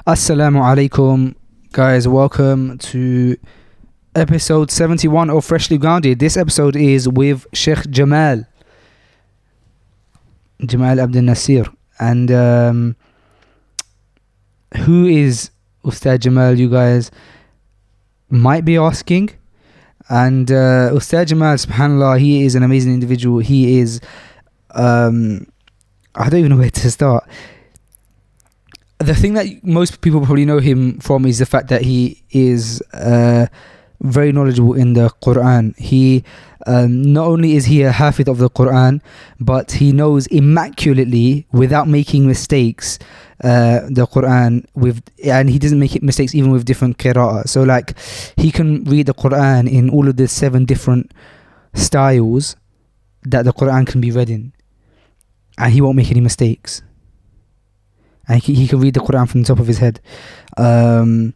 Assalamu alaikum, guys. Welcome to episode 71 of Freshly Grounded. This episode is with Shaykh Jamal Abdinasir. And who is Ustadh Jamal, you guys might be asking. And Ustadh Jamal, subhanAllah, he is an amazing individual. He is, I don't even know where to start. The thing that most people probably know him from is the fact that he is very knowledgeable in the Qur'an. He not only is he a hafifh of the Qur'an, but he knows immaculately, without making mistakes, the Qur'an and he doesn't make mistakes even with different qirat. So like, he can read the Qur'an in all of the 7 different styles that the Qur'an can be read in, and he won't make any mistakes. And he can read the Qur'an from the top of his head. And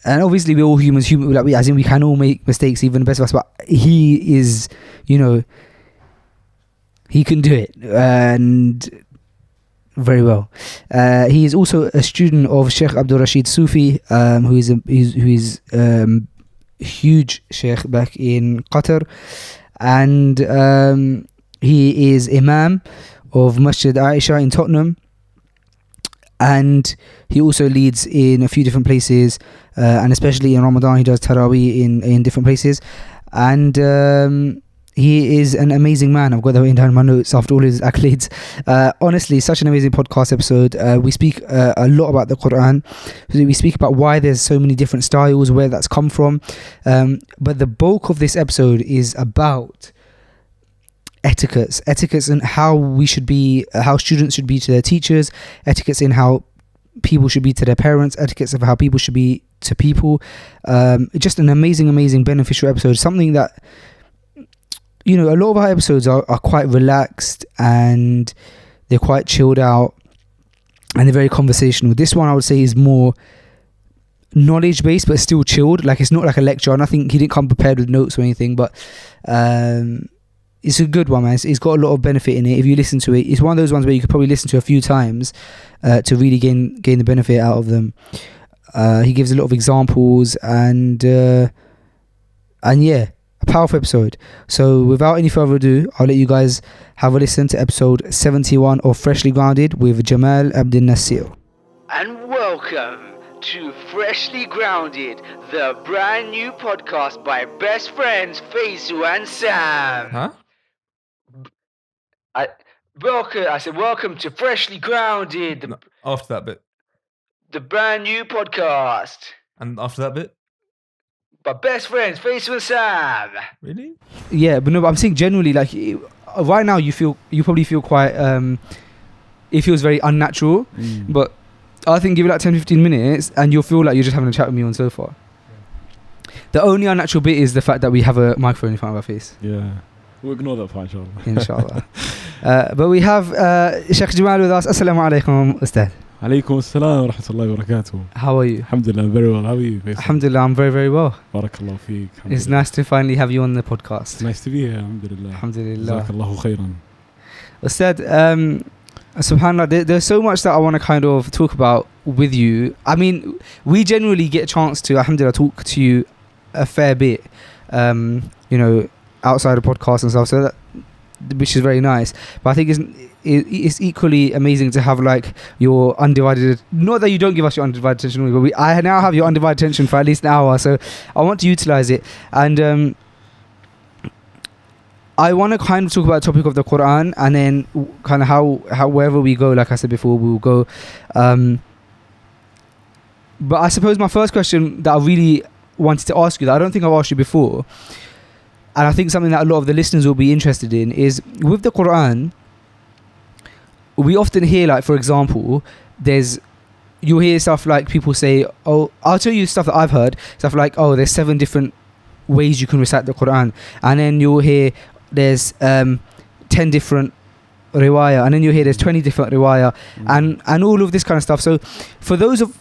obviously we're all humans, as in we can all make mistakes, even the best of us, but he is, he can do it, and very well. He is also a student of Shaykh Rashid Sufi, who is huge Shaykh back in Qatar, and he is Imam of Masjid Aisha in Tottenham, and he also leads in a few different places, and especially in Ramadan he does Taraweeh in different places, and he is an amazing man. I've got that written down in my notes after all his accolades. Honestly, such an amazing podcast episode. We speak a lot about the Qur'an. We speak about why there's so many different styles, where that's come from, but the bulk of this episode is about etiquettes and how we should be, how students should be to their teachers, etiquettes in how people should be to their parents, etiquettes of how people should be to people. Just an amazing beneficial episode, something that, a lot of our episodes are quite relaxed and they're quite chilled out and they're very conversational. This one I would say is more knowledge based, but still chilled. Like, it's not like a lecture. I think he didn't come prepared with notes or anything, but it's a good one, man. It's got a lot of benefit in it. If you listen to it, it's one of those ones where you could probably listen to a few times to really gain the benefit out of them. He gives a lot of examples, and yeah, a powerful episode. So without any further ado, I'll let you guys have a listen to episode 71 of Freshly Grounded with Jamal Abdinasir. And welcome to Freshly Grounded, the brand new podcast by best friends Faisu and Sam. Huh? I said welcome to Freshly Grounded, After that bit. the brand new podcast And after that bit? by best friends Faisu and Sam. Really? Yeah, but no, but I'm saying generally, like, right now you probably feel quite it feels very unnatural, but I think give it like 10-15 minutes and you'll feel like you're just having a chat with me on sofa. The only unnatural bit is the fact that we have a microphone in front of our face. Yeah, we'll ignore that part, inshallah. But we have Shaykh Jamal with us. Assalamu alaikum, Ustadh. Alaikum assalam wa rahmatullahi wa barakatuh. How are you? Alhamdulillah, very well. How are you? Alhamdulillah, I'm very, very well. Barakallahu feek. It's nice to finally have you on the podcast. It's nice to be here, alhamdulillah. Alhamdulillah. Jazakallahu khairan. Ustadh, subhanAllah, there's so much that I want to kind of talk about with you. I mean, we generally get a chance to, alhamdulillah, talk to you a fair bit, outside of podcasts and stuff, so that, which is very nice. But I think it's equally amazing to have like your undivided, not that you don't give us your undivided attention, but I now have your undivided attention for at least an hour, so I want to utilize it. And I want to kind of talk about the topic of the Qur'an, and then kind of how wherever we go, like I said before, we'll go. But I suppose my first question that I really wanted to ask you, that I don't think I've asked you before, and I think something that a lot of the listeners will be interested in, is with the Qur'an, we often hear, like, for example, you'll hear stuff like people say, oh, I'll tell you stuff that I've heard, stuff like, oh, there's 7 different ways you can recite the Qur'an, and then you'll hear there's 10 different riwayah, and then you'll hear there's 20 different riwayah, and all of this kind of stuff. So for those of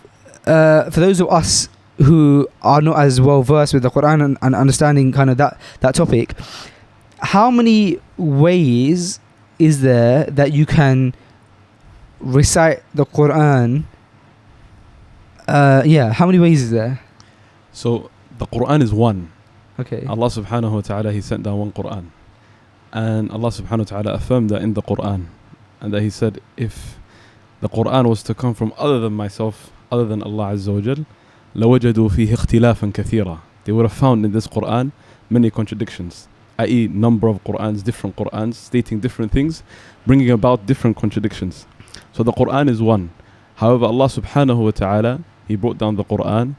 us who are not as well versed with the Qur'an and understanding kind of that topic, how many ways is there that you can recite the Qur'an, how many ways is there? So the Qur'an is one. Okay. Allah subhanahu wa ta'ala, He sent down one Qur'an. And Allah subhanahu wa ta'ala affirmed that in the Qur'an. And that He said, if the Qur'an was to come from other than myself, other than Allah Azza wa Jal, لَوَجَدُوا فِيهِ اخْتِلَافًا كَثِيرًا. They would have found in this Qur'an many contradictions, i.e. number of Qur'ans, different Qur'ans, stating different things, bringing about different contradictions. So the Qur'an is one. However, Allah subhanahu wa ta'ala, He brought down the Qur'an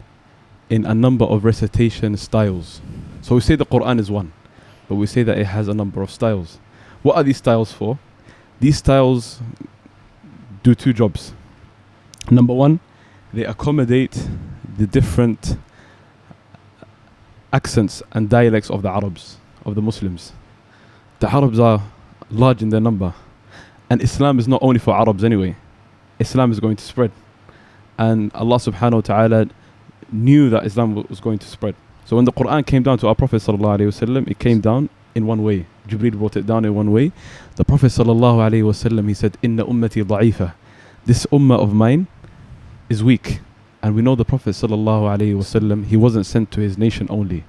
in a number of recitation styles. So we say the Qur'an is one, but we say that it has a number of styles. What are these styles for? These styles do two jobs. Number one, they accommodate the different accents and dialects of the Arabs, of the Muslims. The Arabs are large in their number, and Islam is not only for Arabs anyway. Islam is going to spread, and Allah subhanahu wa ta'ala knew that Islam was going to spread. So when the Qur'an came down to our Prophet sallallahu alaihi wasallam, it came down in one way. Jibreel brought it down in one way. The Prophet sallallahu alaihi wasallam, he said, "Inna ummati da'ifa." This ummah of mine is weak. And we know the Prophet sallallahu alaihi wasallam, he wasn't sent to his nation only.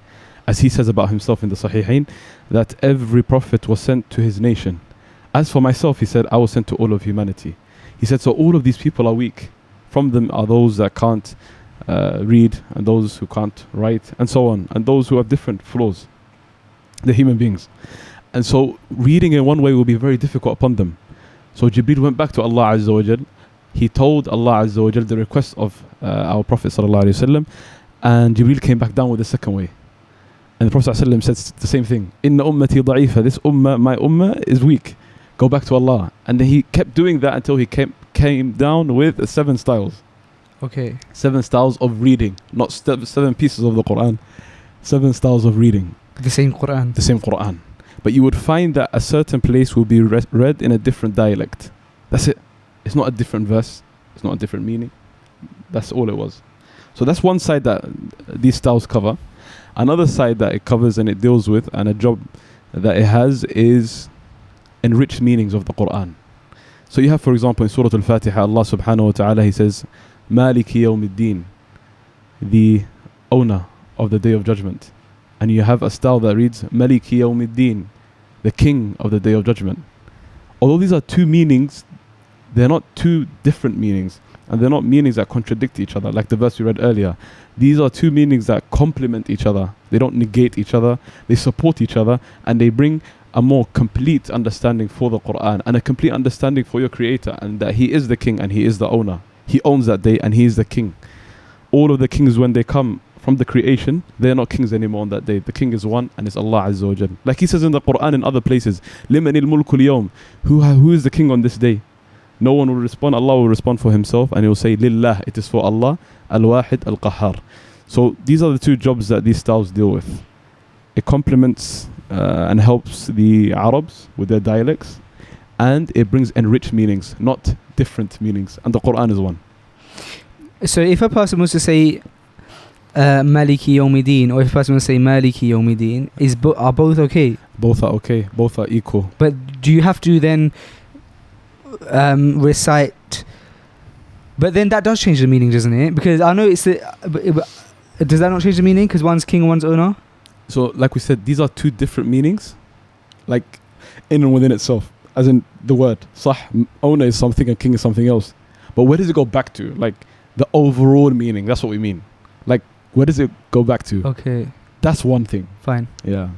As he says about himself in the Sahihain, that every prophet was sent to his nation. As for myself, he said, I was sent to all of humanity. He said, so all of these people are weak. From them are those that can't read, and those who can't write, and so on, and those who have different flaws. They're human beings. And so reading in one way will be very difficult upon them. So Jibreel went back to Allah Azza wa Jal. He told Allah Azza wa Jal the request of our Prophet sallallahu alaihi wasallam, and Jibreel came back down with the second way. And the Prophet sallallahu said the same thing. Inna ummati da'ifa. This ummah, my ummah, is weak. Go back to Allah. And then he kept doing that until he came down with 7 styles. Okay. 7 styles of reading, not 7 pieces of the Qur'an. 7 styles of reading. The same Qur'an. The same Qur'an. But you would find that a certain place will be read in a different dialect. That's it. It's not a different verse. It's not a different meaning. That's all it was. So that's one side that these styles cover. Another side that it covers and it deals with, and a job that it has, is enriched meanings of the Qur'an. So you have, for example, in Surah Al-Fatiha, Allah subhanahu wa ta'ala, He says, Maliki yawmiddin, the owner of the Day of Judgment. And you have a style that reads, Maliki yawmiddin, the king of the Day of Judgment. Although these are two meanings, they're not two different meanings, and they're not meanings that contradict each other, like the verse we read earlier. These are two meanings that complement each other. They don't negate each other, they support each other, and they bring a more complete understanding for the Qur'an, and a complete understanding for your Creator, and that He is the king and He is the owner. He owns that day and He is the king. All of the kings, when they come from the creation, they're not kings anymore on that day. The king is one, and it's Allah Azza wa Jal. Like He says in the Qur'an and other places, لِمَنِ الْمُلْكُ الْيَوْمِ, who is the king on this day? No one will respond. Allah will respond for Himself, and He will say, Lillah, it is for Allah, Al-Wahid Al-Qahhar. So these are the two jobs that these styles deal with. It complements and helps the Arabs with their dialects, and it brings enriched meanings, not different meanings. And the Qur'an is one. So if a person was to say Maliki Yawmiddin, or if a person was to say Maliki Yawmiddin, are both okay? Both are okay. Both are equal. But do you have to then recite? But then that does change the meaning, doesn't it? Because I know it's does that not change the meaning? Because one's king and one's owner. So, like we said, these are two different meanings, like in and within itself. As in the word, Sah, owner is something and king is something else. But where does it go back to? Like the overall meaning. That's what we mean. Like, where does it go back to? Okay. That's one thing. Fine. Yeah.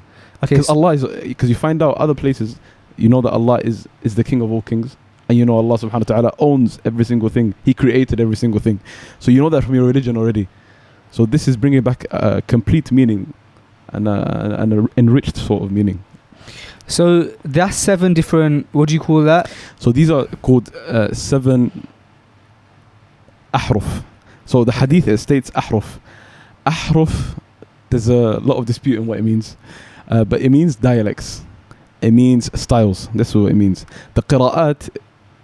Okay. Because Allah is, because you find out other places, you know that Allah is the king of all kings. And you know Allah subhanahu wa ta'ala owns every single thing. He created every single thing. So you know that from your religion already. So this is bringing back a complete meaning and an enriched sort of meaning. So that's 7 different, what do you call that? So these are called 7 ahruf. So the hadith, it states ahruf. Ahruf, there's a lot of dispute in what it means. But it means dialects. It means styles. That's what it means. The qira'at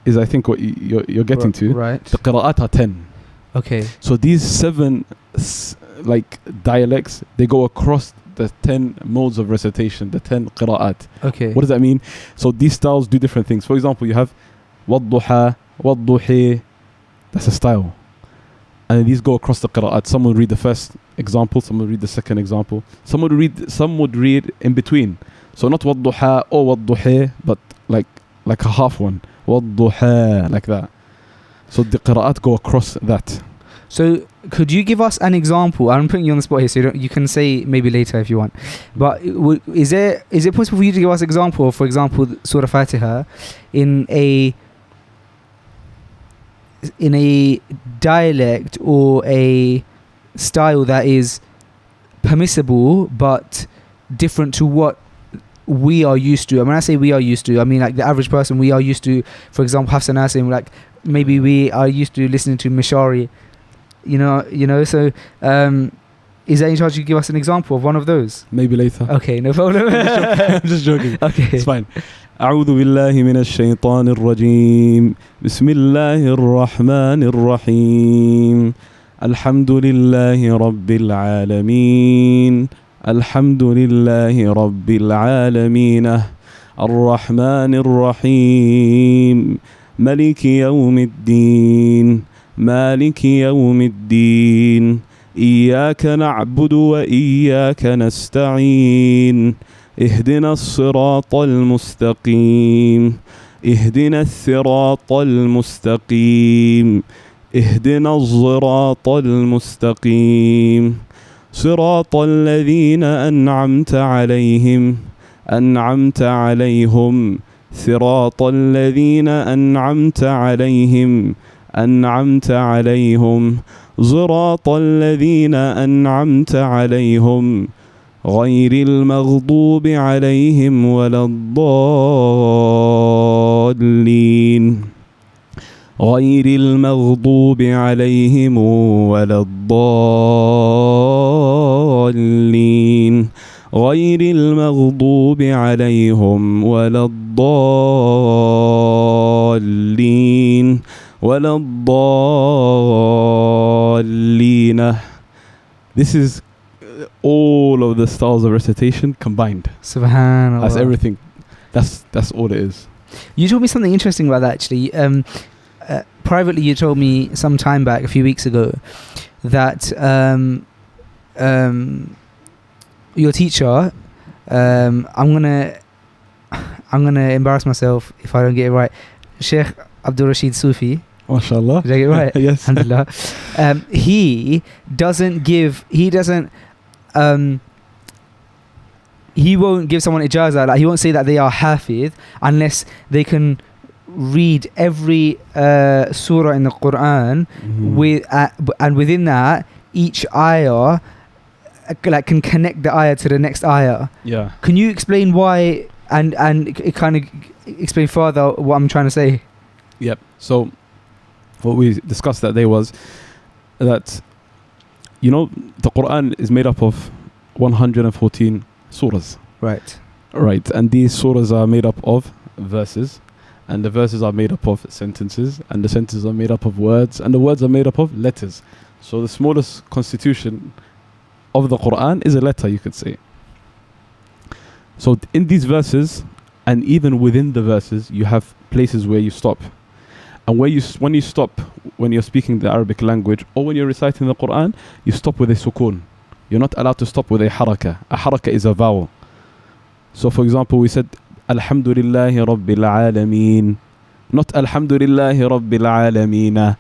is, I think, what you're getting to. Right. The qira'at are 10. Okay. So these 7 like dialects, they go across the 10 modes of recitation, the 10 qira'at. Okay. What does that mean? So these styles do different things. For example, you have wadduha, wadduhi. That's a style. And these go across the qira'at. Some would read the first example, some would read the second example. Some would read in between. So not wadduha or wadduhi, but like a half one. Wadduha, like that. So the qira'at go across that. So could you give us an example? I'm putting you on the spot here, so you can say maybe later if you want. But is it possible for you to give us an example of, for example, Surah Fatiha in a dialect or a style that is permissible but different to what we are used to? And when I say we are used to, I mean like the average person. We are used to, for example, Hafs and Asim, like maybe we are used to listening to Mishari. You know. So, is there any chance you give us an example of one of those? Maybe later. Okay, no problem. I'm just joking. Okay, it's fine. أعوذ بالله من الشيطان الرجيم بسم الله الرحمن الرحيم الحمد لله رب العالمين الحمد لله رب العالمين الرحمن الرحيم ملك يوم الدين مالك يوم الدين إياك نعبد وإياك نستعين اهدنا الصراط المستقيم اهدنا الصراط المستقيم اهدنا الصراط المستقيم صراط الذين أنعمت عليهم أنعمت عليهم صراط الذين أنعمت عليهم أنعمت عليهم صراط الذين أنعمت عليهم غير المغضوب عليهم ولا الضالين غير المغضوب عليهم ولا الضالين غير المغضوب عليهم ولا الضالين ولا الضالين. This is all of the styles of recitation combined. Subhanallah. That's everything. That's all it is. You told me something interesting about that actually. Privately, you told me some time back, a few weeks ago, that your teacher, I'm gonna embarrass myself if I don't get it right. Shaykh Abdul Rashid Sufi. MashaAllah. Did I get it right? Yes. Alhamdulillah. He won't give someone ijazah, like he won't say that they are hafifh unless they can read every surah in the Qur'an and within that each ayah like can connect the ayah to the next ayah. Yeah. Can you explain why and it kind of explain further what I'm trying to say? Yep. So what we discussed that day was that, you know, the Qur'an is made up of 114 surahs. Right. Right. And these surahs are made up of verses, and the verses are made up of sentences, and the sentences are made up of words, and the words are made up of letters. So the smallest constitution of the Qur'an is a letter, you could say. So in these verses, and even within the verses, you have places where you stop. And when you stop, when you're speaking the Arabic language or when you're reciting the Qur'an, you stop with a sukoon. You're not allowed to stop with a haraka. A haraka is a vowel. So for example, we said Alhamdulillahi Rabbil Alameen, not Alhamdulillahi Rabbil Alameen.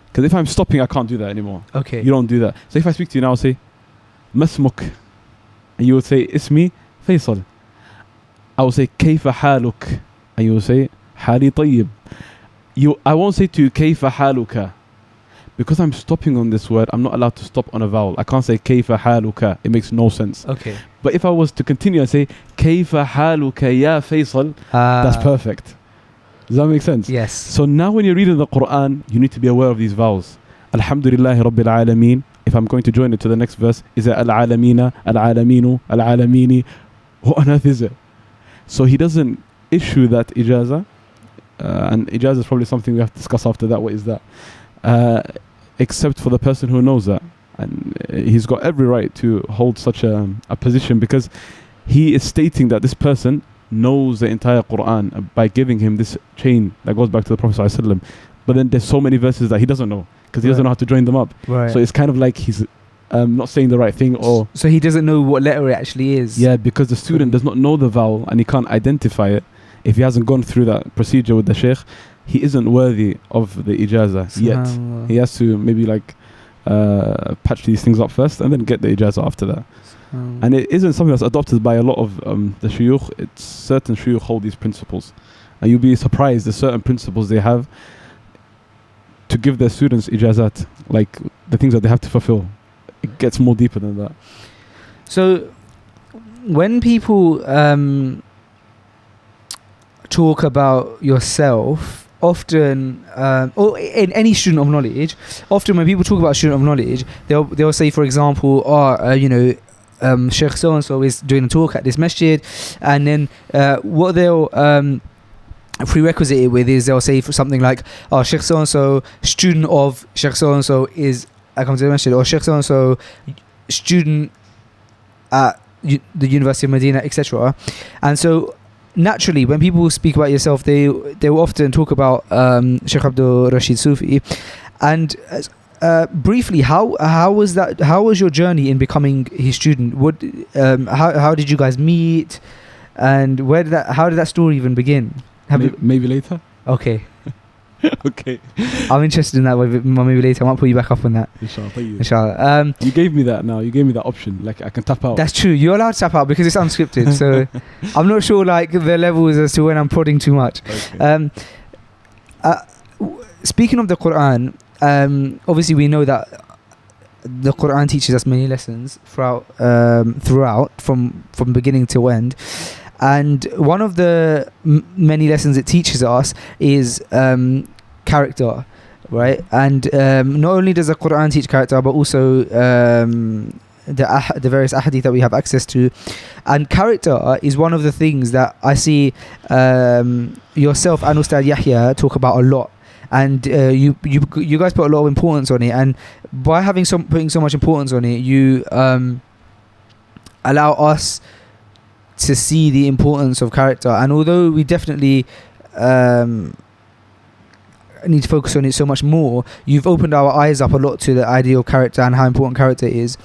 Because if I'm stopping, I can't do that anymore. Okay. You don't do that. So if I speak to you now, I'll say Masmuk, and you will say Ismi Faisal. I will say Kayfa Haluk, and you will say Hali Tayyib. I won't say to you Kayfa Haluka. Because I'm stopping on this word, I'm not allowed to stop on a vowel. I can't say Kayfa Haluka. It makes no sense. Okay. But if I was to continue and say Kayfa Haluka Ya Faisal, that's perfect. Does that make sense? Yes. So now when you're reading the Qur'an, you need to be aware of these vowels. Alhamdulillahi Rabbil Alameen. If I'm going to join it to the next verse, is it Al-Alamina, Al-Alaminu, Al-Alamini? What on earth is it? So he doesn't issue that ijazah. And ijazah is probably something we have to discuss after that. What is that? Except for the person who knows that. And he's got every right to hold such a position, because he is stating that this person knows the entire Qur'an by giving him this chain that goes back to the Prophet ﷺ. but then there's so many verses that he doesn't know because he doesn't know how to join them up. Right. So it's kind of like he's not saying the right thing, or so he doesn't know what letter it actually is. yeah, because the student does not know the vowel and he can't identify it. If he hasn't gone through that procedure with the Shaykh, he isn't worthy of the Ijazah yet. He has to maybe like patch these things up first and then get the Ijazah after that. And it isn't something that's adopted by a lot of the shuyukh. It's certain shuyukh hold these principles, and you'll be surprised the certain principles they have to give their students ijazat, like the things that they have to fulfill. It gets more deeper than that. So when people talk about yourself, often, or in any student of knowledge, often when people talk about student of knowledge, they'll say, for example, Shaykh so and so is doing a talk at this masjid, and then what they'll prerequisite it with is they'll say for something like, oh, Shaykh so and so, student of Shaykh so and so is come to the masjid, or Shaykh so and so, student at the University of Medina, etc. And so naturally, when people speak about yourself, they will often talk about Shaykh Abdul Rashid Sufi. And briefly, how was that? How was your journey in becoming his student? How did you guys meet? And how did that story even begin? Maybe later. Okay. Okay. I'm interested in that. Maybe later. I might put you back up on that. Inshallah. You gave me that now. You gave me that option. Like I can tap out. That's true. You're allowed to tap out because it's unscripted. So I'm not sure like the levels as to when I'm prodding too much. Okay. Speaking of the Qur'an, obviously we know that the Qur'an teaches us many lessons throughout from beginning to end. And one of the many lessons it teaches us is character, right? And not only does the Qur'an teach character, but also the various ahadith that we have access to. And character is one of the things that I see yourself and Ustadh Yahya talk about a lot. And you guys put a lot of importance on it. And by putting so much importance on it, you allow us to see the importance of character. And although we definitely need to focus on it so much more, you've opened our eyes up a lot to the idea of character and how important character is.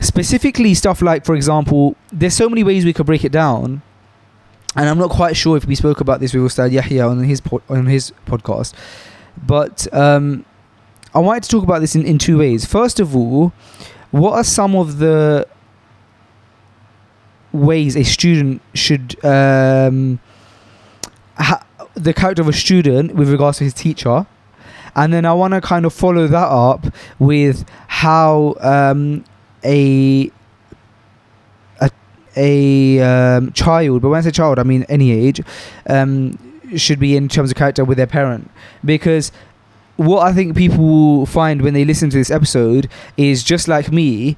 Specifically stuff like, for example, there's so many ways we could break it down, and I'm not quite sure if we spoke about this with Ustadh Yahya on his podcast, but I wanted to talk about this in two ways. First of all, what are some of the ways a student should the character of a student with regards to his teacher, and then I want to kind of follow that up with how a child, but when I say child I mean any age, should be in terms of character with their parent. Because what I think people find when they listen to this episode is, just like me,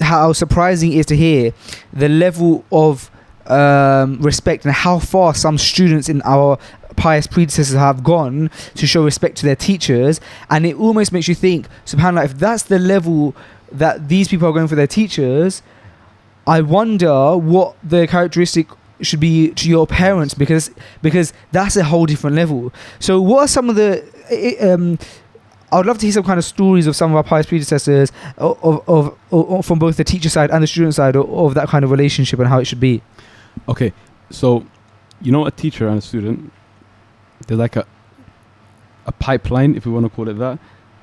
how surprising it is to hear the level of respect and how far some students in our pious predecessors have gone to show respect to their teachers. And it almost makes you think, subhanAllah, if that's the level that these people are going for their teachers, I wonder what the characteristic should be to your parents, because that's a whole different level. So what are some of the I would love to hear some kind of stories of some of our pious predecessors of from both the teacher side and the student side of that kind of relationship and how it should be. Okay, so a teacher and a student, there's like a pipeline, if we want to call it that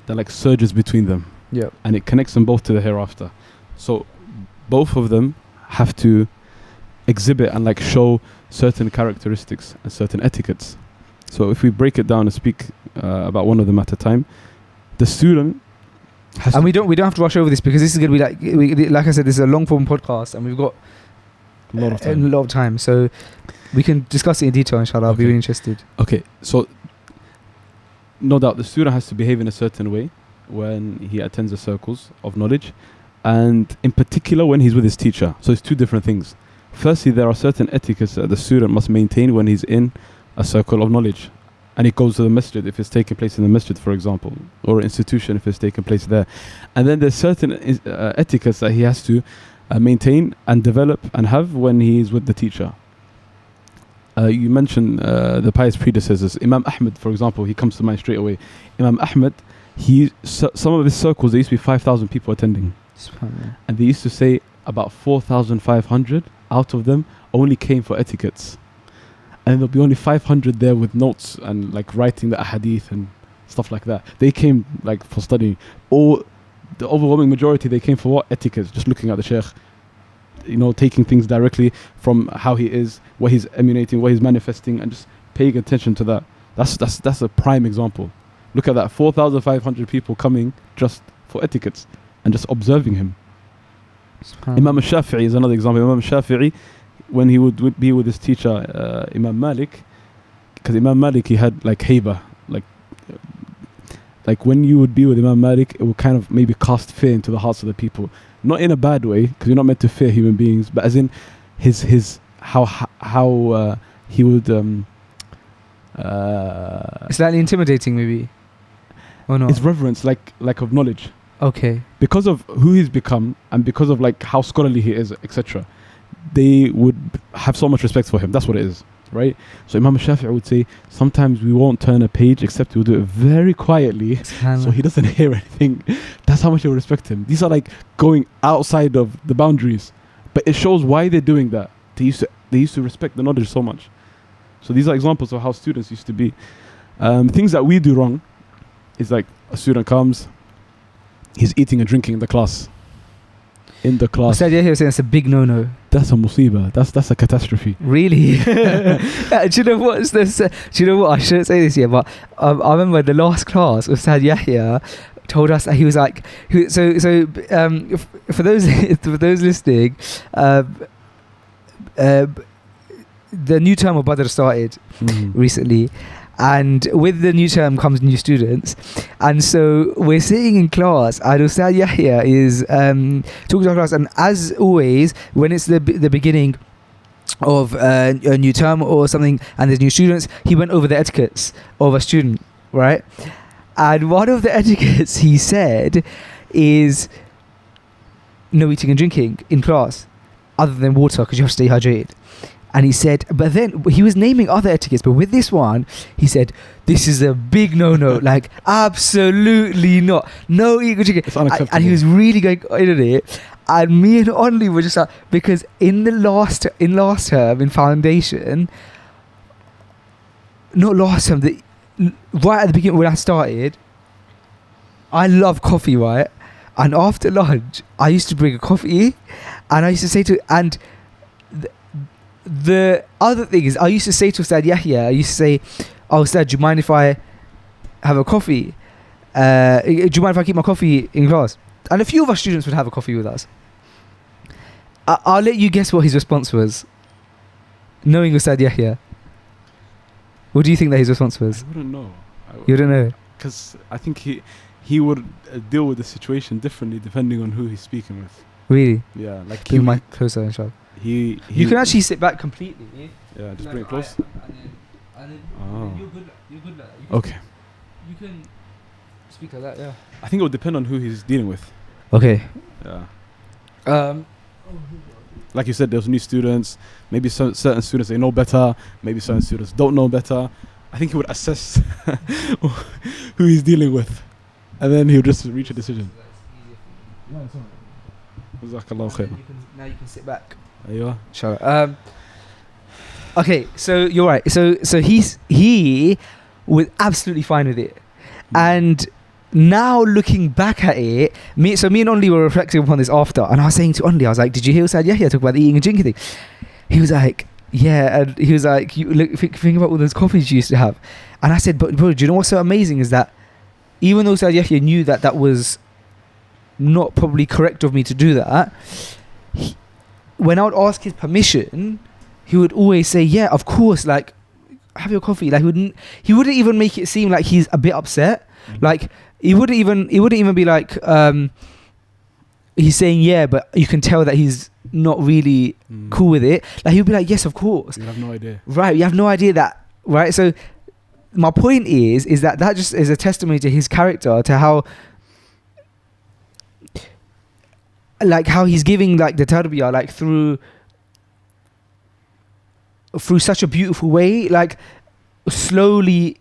like surges between them. Yeah. And it connects them both to the hereafter. So both of them have to exhibit and like show certain characteristics and certain etiquettes. So if we break it down and speak about one of them at a time, the student has and we don't have to rush over this, because this is going to be like I said, this is a long form podcast and we've got a lot of time, so we can discuss it in detail, inshallah. I'll be really interested. Okay, so no doubt the student has to behave in a certain way when he attends the circles of knowledge, and in particular when he's with his teacher. So it's two different things. Firstly, there are certain etiquettes that the student must maintain when he's in a circle of knowledge, and it goes to the masjid if it's taking place in the masjid, for example, or an institution if it's taking place there. And then there's certain etiquettes that he has to maintain and develop and have when he is with the teacher. You mentioned the pious predecessors. Imam Ahmed, for example, he comes to mind straight away. Imam Ahmed, some of his circles, there used to be 5,000 people attending. And they used to say about 4,500 out of them only came for etiquettes. And there'll be only 500 there with notes and like writing the ahadith and stuff like that. They came like for studying. Or the overwhelming majority, they came for what? Etiquettes, just looking at the Shaykh. You know, taking things directly from how he is, what he's emanating, what he's manifesting, and just paying attention to that. That's a prime example. Look at that, 4,500 people coming just for etiquettes and just observing him. Imam al-Shafi'i is another example. Imam al-Shafi'i, when he would be with his teacher, Imam Malik, because Imam Malik, he had like haiba, like when you would be with Imam Malik, it would kind of maybe cast fear into the hearts of the people. Not in a bad way, because you're not meant to fear human beings, but as in his how he would slightly intimidating, maybe, or not? His reverence, like of knowledge. Okay. Because of who he's become and because of like how scholarly he is, etc., they would have so much respect for him. That's what it is, right? So Imam Shafi'i would say, sometimes we won't turn a page except we'll do it very quietly so he doesn't hear anything. That's how much they respect him. These are like going outside of the boundaries. But it shows why they're doing that. They used to respect the knowledge so much. So these are examples of how students used to be. Things that we do wrong is like a student comes, he's eating and drinking in the class. In the class. Ustadh Yahya was saying that's a big no-no. That's a musibah. That's a catastrophe. Really? Do you know what? Do you know what? I shouldn't say this yet, but I remember the last class, Ustadh Yahya told us that he was like, for those listening, the new term of Badr started recently. And with the new term comes new students, and so we're sitting in class and Ustadh Yahya is talking to our class, and as always when it's the beginning of a new term or something and there's new students, he went over the etiquettes of a student, right? And one of the etiquettes he said is no eating and drinking in class other than water, because you have to stay hydrated. And he said, but then he was naming other etiquettes, but with this one, he said, this is a big no-no, like absolutely not. No eating and drinking. It's unacceptable. And he was really going into it. And me and Only were just like, because in last term, in foundation, not last term, right at the beginning when I started, I love coffee, right? And after lunch, I used to bring a coffee, and I used to say to, and the other thing is, I used to say to Ustadh Yahya, I used to say, oh Ustadh, do you mind if I have a coffee? Do you mind if I keep my coffee in class? And a few of our students would have a coffee with us. I'll let you guess what his response was. Knowing Ustadh Yahya, what do you think that his response was? I wouldn't know. You wouldn't know? Because I think he would deal with the situation differently depending on who he's speaking with. Really? Yeah, like Keep my closer, inshallah. You can actually sit back completely. Yeah, just bring it close. And then you're good like that. Okay. You can speak like that, yeah. I think it would depend on who he's dealing with. Okay. Yeah. Like you said, there's new students. Maybe certain students, they know better. Maybe certain students don't know better. I think he would assess who he's dealing with. And then he would just reach a decision. Jazakallahu khair. Now you can sit back. There you are. Inshallah. Okay, so you're right. So he was absolutely fine with it. And now looking back at it, me and Only were reflecting upon this after, and I was saying to Only, I was like, did you hear Ustadh Yahya talk about the eating and drinking thing? He was like, yeah, and he was like, you look, think about all those coffees you used to have. And I said, but bro, do you know what's so amazing is that even though Ustadh Yahya knew that was not probably correct of me to do that, when I would ask his permission, he would always say, yeah, of course, like, have your coffee. Like, he wouldn't even make it seem like he's a bit upset. Like, he wouldn't even be like, he's saying yeah, but you can tell that he's not really cool with it. Like, he'd be like, yes, of course. You have no idea. Right, you have no idea that, right? So my point is that just is a testimony to his character, to how he's giving like the tarbiyah, like through through such a beautiful way, like slowly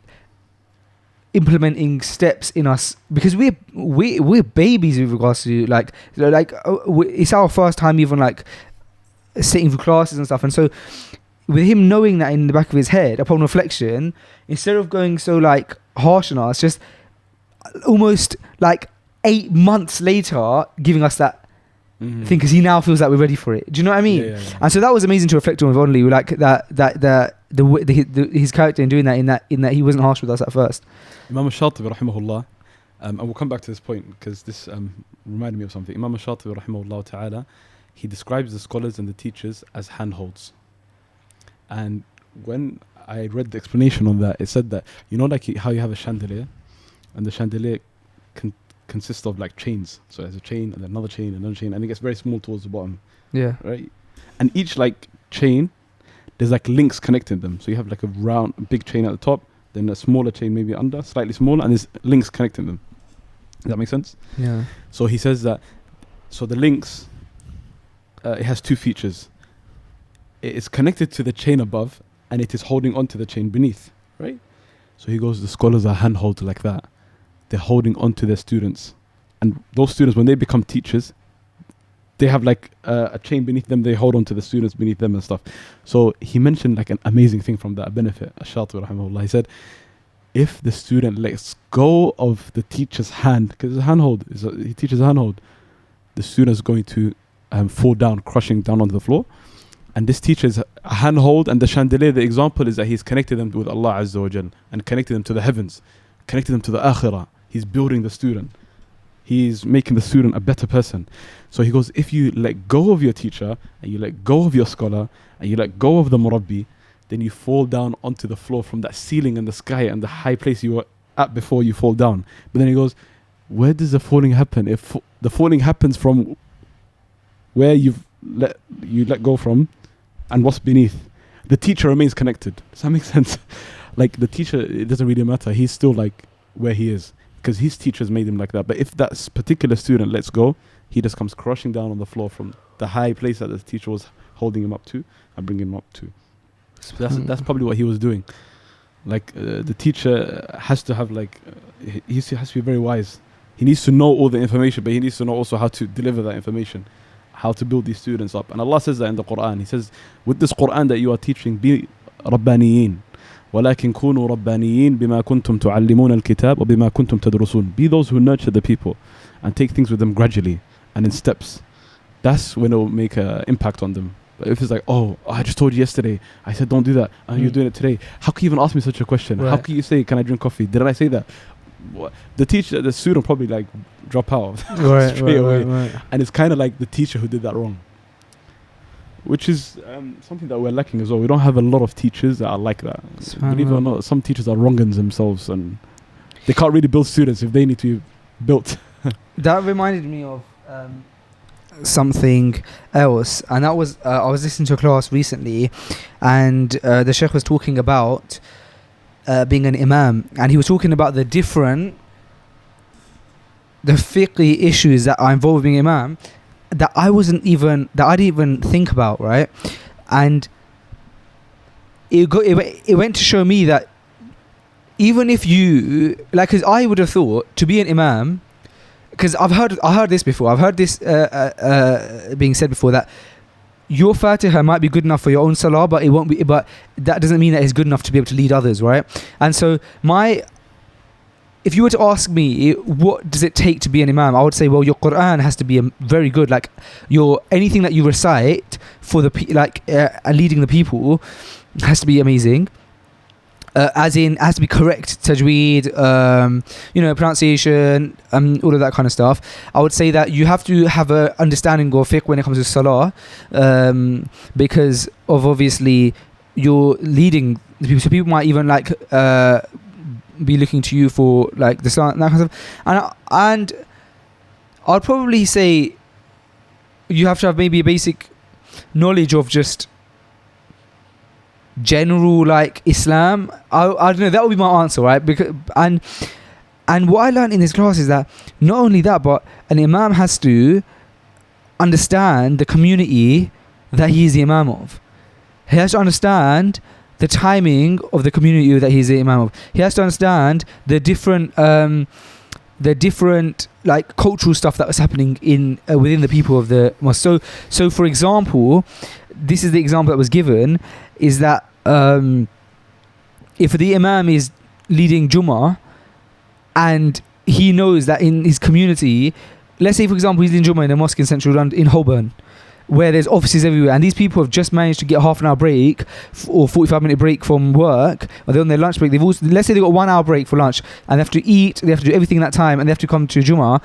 implementing steps in us, because we're babies with regards to it's our first time even like sitting through classes and stuff. And so with him knowing that in the back of his head, upon reflection, instead of going so like harsh on us, just almost like 8 months later giving us that thing, because he now feels like we're ready for it. Do you know what I mean? Yeah. And so that was amazing to reflect on with Only, like his character in doing that, in that he wasn't harsh with us at first. Imam al-Shatibi rahimahullah, and we'll come back to this point because this reminded me of something. Imam al-Shatibi rahimahullah ta'ala, he describes the scholars and the teachers as handholds. And when I read the explanation on that, it said that, you know, like how you have a chandelier, and the chandelier consists of like chains. So there's a chain and then another chain and another chain, and it gets very small towards the bottom. Yeah. Right? And each like chain, there's like links connecting them. So you have like a round, big chain at the top, then a smaller chain maybe under, slightly smaller, and there's links connecting them. Does that make sense? Yeah. So he says that, so the links, it has two features. It is connected to the chain above, and it is holding on to the chain beneath, right? So he goes, the scholars are handholds like that. They're holding on to their students. And those students, when they become teachers, they have like a chain beneath them, they hold on to the students beneath them and stuff. So he mentioned like an amazing thing from that, a benefit, Ash-Shatibi rahimahullah. He said, if the student lets go of the teacher's hand, because it's a handhold, he teaches a handhold, the student is going to fall down, crushing down onto the floor. And this teacher is a handhold, and the chandelier, the example is that he's connected them with Allah Azza wa Jal, and connected them to the heavens, connected them to the akhirah. He's building the student. He's making the student a better person. So he goes, if you let go of your teacher, and you let go of your scholar, and you let go of the murabbi, then you fall down onto the floor from that ceiling and the sky and the high place you were at before you fall down. But then he goes, where does the falling happen? If the falling happens from where you let go from, and what's beneath, the teacher remains connected. Does that make sense? Like the teacher, it doesn't really matter. He's still like where he is, because his teachers made him like that. But if that particular student lets go, he just comes crushing down on the floor from the high place that the teacher was holding him up to and bringing him up to. So that's probably what he was doing. Like the teacher has to have like, he has to be very wise. He needs to know all the information, but he needs to know also how to deliver that information, how to build these students up. And Allah says that in the Qur'an. He says, with this Qur'an that you are teaching, be Rabbaniyin. ولكن كونوا ربانيين بما كنتم تعلمون الكتاب وبما كنتم تدرسون. Be those who nurture the people and take things with them gradually and in steps. That's when it will make an impact on them. But if it's like, oh, I just told you yesterday, I said don't do that, and you're doing it today, how can you even ask me such a question? Right. How can you say, can I drink coffee? Did I say that? The student probably like drop out straight away. Right. And it's kind of like the teacher who did that wrong, which is something that we're lacking as well. We don't have a lot of teachers that are like that. Believe it or not, some teachers are wrongins themselves, and they can't really build students if they need to be built. That reminded me of something else, and that was I was listening to a class recently, and the Shaykh was talking about being an Imam, and he was talking about the fiqh issues that are involved with being Imam that I didn't even think about, right? And it went to show me that even if you like, because I would have thought to be an Imam, because I heard this before. I've heard this being said before, that your Fatiha might be good enough for your own salah, but it won't be. But that doesn't mean that it's good enough to be able to lead others, right? And so if you were to ask me what does it take to be an Imam, I would say, well, your Qur'an has to be very good. Like anything that you recite for leading the people has to be amazing. As in, has to be correct tajweed, pronunciation, all of that kind of stuff. I would say that you have to have an understanding of fiqh when it comes to salah, because of obviously you're leading the people. So people might even be looking to you for like the salah and that kind of stuff. And I'd probably say you have to have maybe a basic knowledge of just general like Islam. I don't know, that would be my answer, right? Because and what I learned in this class is that not only that, but an Imam has to understand the community that he is the Imam of. He has to understand the timing of the community that he's the imam of. He has to understand the different like cultural stuff that was happening in within the people of the mosque. So for example, this is the example that was given, is that if the imam is leading Jummah and he knows that in his community, let's say for example he's leading Jummah in a mosque in central London, in Holborn, where there's offices everywhere, and these people have just managed to get half an hour break or 45-minute break from work, or they're on their lunch break. They've also, let's say they've got 1 hour break for lunch, and they have to eat, they have to do everything in that time, and they have to come to Jummah.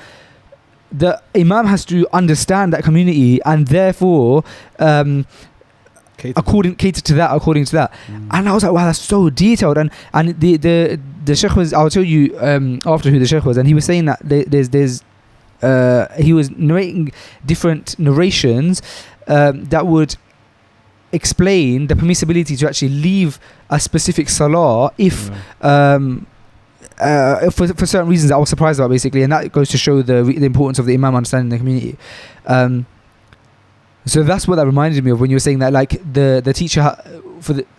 The imam has to understand that community, and therefore cater to that according to that. And I was like, wow, that's so detailed. And the Shaykh was, I'll tell you after who the Shaykh was, and he was saying that there's he was narrating different narrations that would explain the permissibility to actually leave a specific salah if for certain reasons that I was surprised about, basically, and that goes to show the importance of the imam understanding the community. So that's what that reminded me of when you were saying that, like the teacher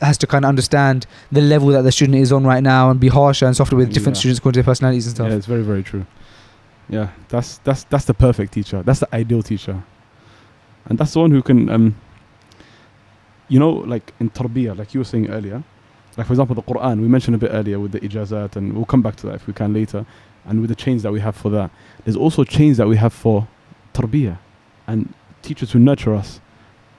has to kind of understand the level that the student is on right now and be harsher and softer with different students according to their personalities and stuff. Yeah, it's very, very true. Yeah, that's the perfect teacher. That's the ideal teacher, and that's the one who can, like in tarbiyah, like you were saying earlier, like for example the Qur'an, we mentioned a bit earlier with the ijazat, and we'll come back to that if we can later, and with the chains that we have for that. There's also chains that we have for tarbiyah, and teachers who nurture us,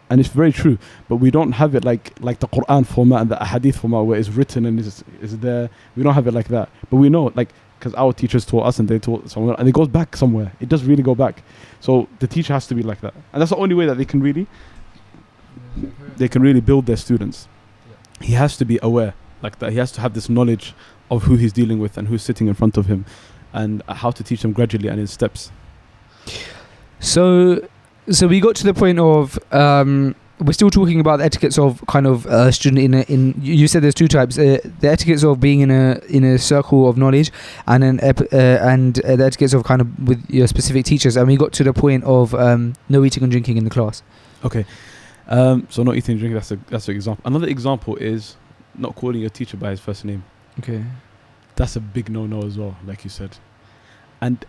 and it's very true. But we don't have it like the Qur'an format and the ahadith format where it's written and is there. We don't have it like that. But we know, like, because our teachers taught us and they taught someone, and it goes back somewhere. It does really go back. So the teacher has to be like that, and that's the only way that they can really build their students. He has to be aware like that. He has to have this knowledge of who he's dealing with and who's sitting in front of him, and how to teach them gradually and in steps. So we got to the point of we're still talking about the etiquettes of kind of student in you said there's two types, the etiquettes of being in a circle of knowledge, and the etiquettes of kind of with your specific teachers. And we got to the point of no eating and drinking in the class. Okay, so not eating and drinking, that's an example. Another example is not calling your teacher by his first name. Okay, that's a big no as well, like you said. And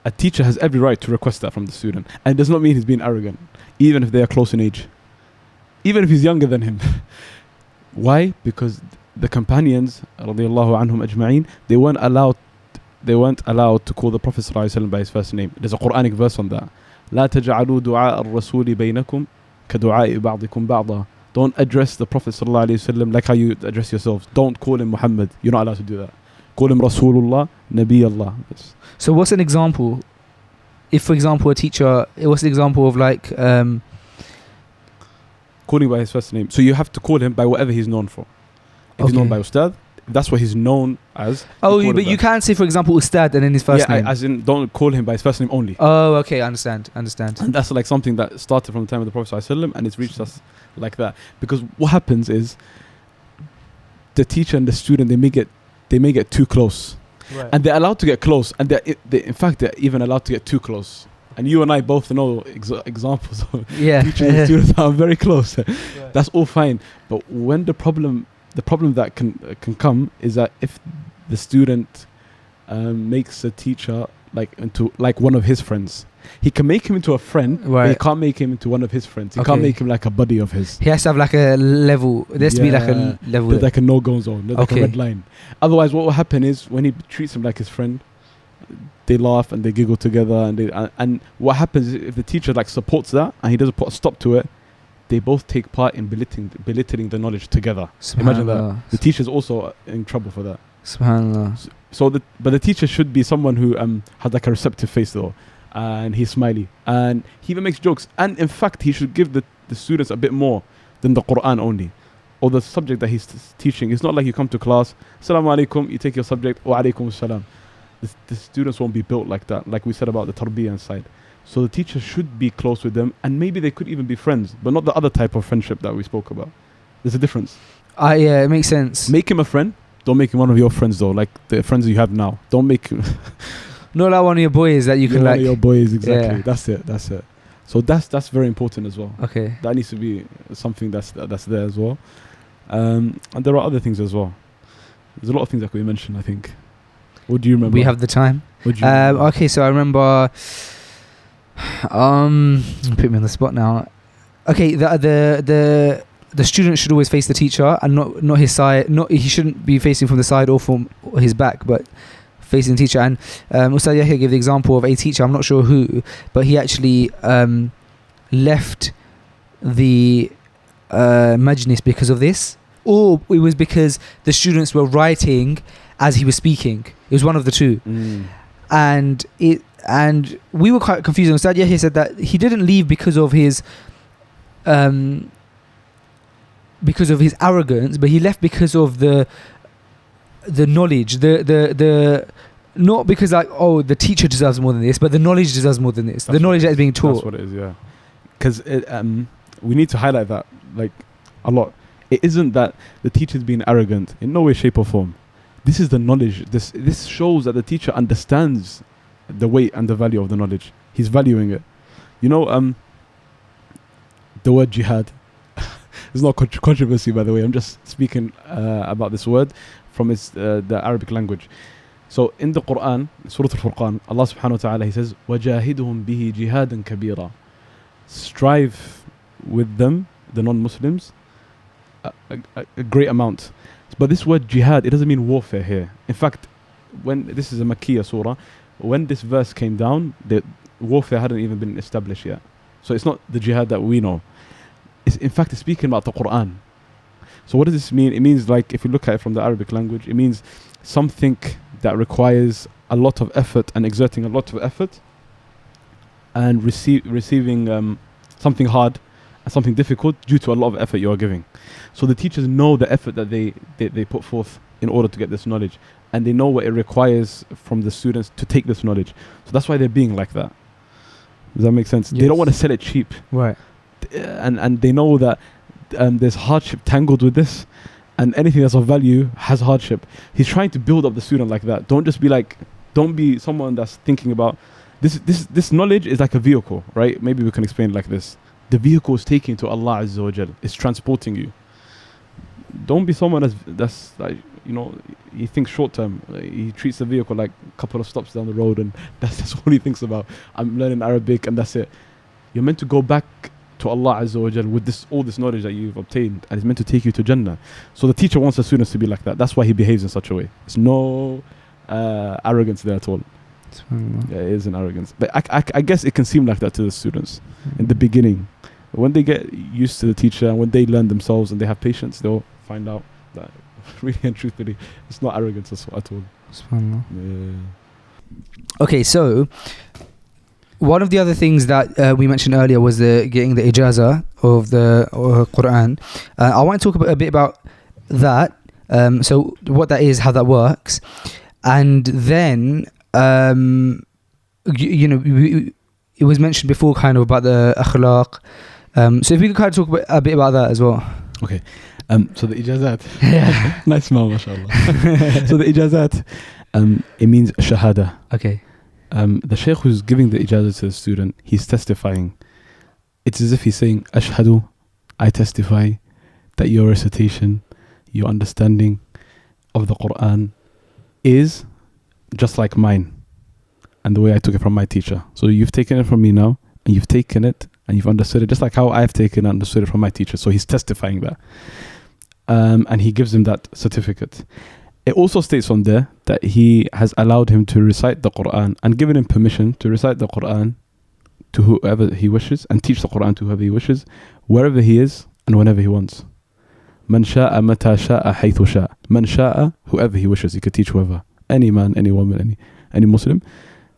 a teacher has every right to request that from the student, and it does not mean he's being arrogant, even if they are close in age, even if he's younger than him. Why? Because the companions, radiyallahu anhum ajma'in, they weren't allowed to call the Prophet sallallahu alaihi wasallam by his first name. There's a Quranic verse on that. لا تجعلوا دعاء الرسول بينكم كدعاء بعضكم بعضا. Don't address the Prophet sallallahu alaihi wasallam like how you address yourselves. Don't call him Muhammad. You're not allowed to do that. Call him Rasulullah, Nabi Allah. So what's an example? If, for example, a teacher, what's the example of like calling by his first name? So you have to call him by whatever he's known for. If he's known by Ustadh, if that's what he's known as. Oh, but you can't say, for example, Ustadh and then his first name. As in, don't call him by his first name only. Oh, okay, I understand. And that's like something that started from the time of the Prophet ﷺ, and it's reached us like that. Because what happens is, the teacher and the student, they may get too close. Right. And they're allowed to get close, and in fact they're even allowed to get too close. And you and I both know examples of teachers and students that are very close. That's all fine. But when the problem that can come is that if the student makes a teacher into one of his friends, he can make him into a friend, but he can't make him into one of his friends. He can't make him like a buddy of his. He has to have like a level. There has to be like a level. There's like a no-go zone. There's like a red line. Otherwise, what will happen is when he treats him like his friend, they laugh and they giggle together. And what happens is if the teacher supports that and he doesn't put a stop to it, they both take part in belittling the knowledge together. Imagine that. The teacher's also in trouble for that. Subhanallah. But the teacher should be someone who has like a receptive face though. And he's smiley, and he even makes jokes, and in fact he should give the students a bit more than the Qur'an only, or the subject that he's teaching. It's not like you come to class, Assalamu alaikum, you take your subject, wa alaikum assalam. The students won't be built like that, like we said about the tarbiyah side. So the teacher should be close with them, and maybe they could even be friends, but not the other type of friendship that we spoke about. There's a difference. Yeah, it makes sense. Make him a friend, don't make him one of your friends though, like the friends you have now. Don't make him not like one of your boys that you can like. One of your boys, exactly. Yeah. That's it. So that's very important as well. Okay. That needs to be something that's there as well. And there are other things as well. There's a lot of things that could be mentioned, I think. What do you remember? We have the time. What do you remember? Okay, so I remember. Put me on the spot now. Okay, the student should always face the teacher and not his side. He shouldn't be facing from the side or from his back, but facing the teacher. And Ustadh Yahya gave the example of a teacher. I'm not sure who, but he actually left the majlis because of this, or it was because the students were writing as he was speaking. It was one of the two. And we were quite confused. And Ustadh Yahya said that he didn't leave because of his arrogance, but he left because of the knowledge, the not because like, oh, the teacher deserves more than this, but the knowledge deserves more than this. The knowledge that is being taught. That's what it is, yeah. Because we need to highlight that like a lot. It isn't that the teacher's being arrogant in no way, shape or form. This is the knowledge. This shows that the teacher understands the weight and the value of the knowledge. He's valuing it. You know, the word jihad. There's no controversy, by the way. I'm just speaking about this word from the Arabic language. So in the Qur'an, Surah Al-Furqan, Allah subhanahu wa ta'ala, He says, وَجَاهِدُهُمْ بِهِ جِهَادًا كَبِيرًا. Strive with them, the non-Muslims, a great amount. But this word jihad, it doesn't mean warfare here. In fact, when this is a Makkiyah surah, when this verse came down, the warfare hadn't even been established yet. So it's not the jihad that we know. In fact, it's speaking about the Qur'an. So what does this mean? It means, like, if you look at it from the Arabic language, it means something that requires a lot of effort and exerting a lot of effort and receiving something hard and something difficult due to a lot of effort you are giving. So the teachers know the effort that they put forth in order to get this knowledge, and they know what it requires from the students to take this knowledge. So that's why they're being like that. Does that make sense? Yes. They don't want to sell it cheap. Right. And they know that there's hardship tangled with this, and anything that's of value has hardship. He's trying to build up the student like that. Don't be someone that's thinking about this knowledge is like a vehicle, right? Maybe we can explain it like this. The vehicle is taking to Allah Azza wa Jal. It's transporting you. Don't be someone that's like, you know, he thinks short term. He treats the vehicle like a couple of stops down the road, and that's all he thinks about. I'm learning Arabic and that's it. You're meant to go back to Allah Azza wa Jal with all this knowledge that you've obtained, and it's meant to take you to Jannah. So the teacher wants the students to be like that. That's why he behaves in such a way. There's no arrogance there at all. Yeah, it is an arrogance. But I guess it can seem like that to the students in the beginning. When they get used to the teacher and when they learn themselves and they have patience, they'll find out that really and truthfully it's not arrogance at all. Yeah. Okay, so one of the other things that we mentioned earlier was getting the Ijazah of the Qur'an. I want to talk a bit about that. So what that is, how that works, and then it was mentioned before kind of about the akhlaq. So if we could kind of talk a bit about that as well. Okay. So the ijazat. Nice smile, mashallah. So the ijazat, it means shahada. Okay. The shaykh who's giving the ijazah to the student, he's testifying. It's as if he's saying, Ashhadu, I testify that your recitation, your understanding of the Qur'an is just like mine and the way I took it from my teacher. So you've taken it from me now, and you've taken it and you've understood it just like how I've taken and understood it from my teacher. So he's testifying that. And he gives him that certificate. It also states on there that he has allowed him to recite the Qur'an and given him permission to recite the Qur'an to whoever he wishes and teach the Qur'an to whoever he wishes, wherever he is and whenever he wants. Man sha'a mata sha'a haythu sha'a. Man sha'a, whoever he wishes. He could teach whoever. Any man, any woman, any Muslim.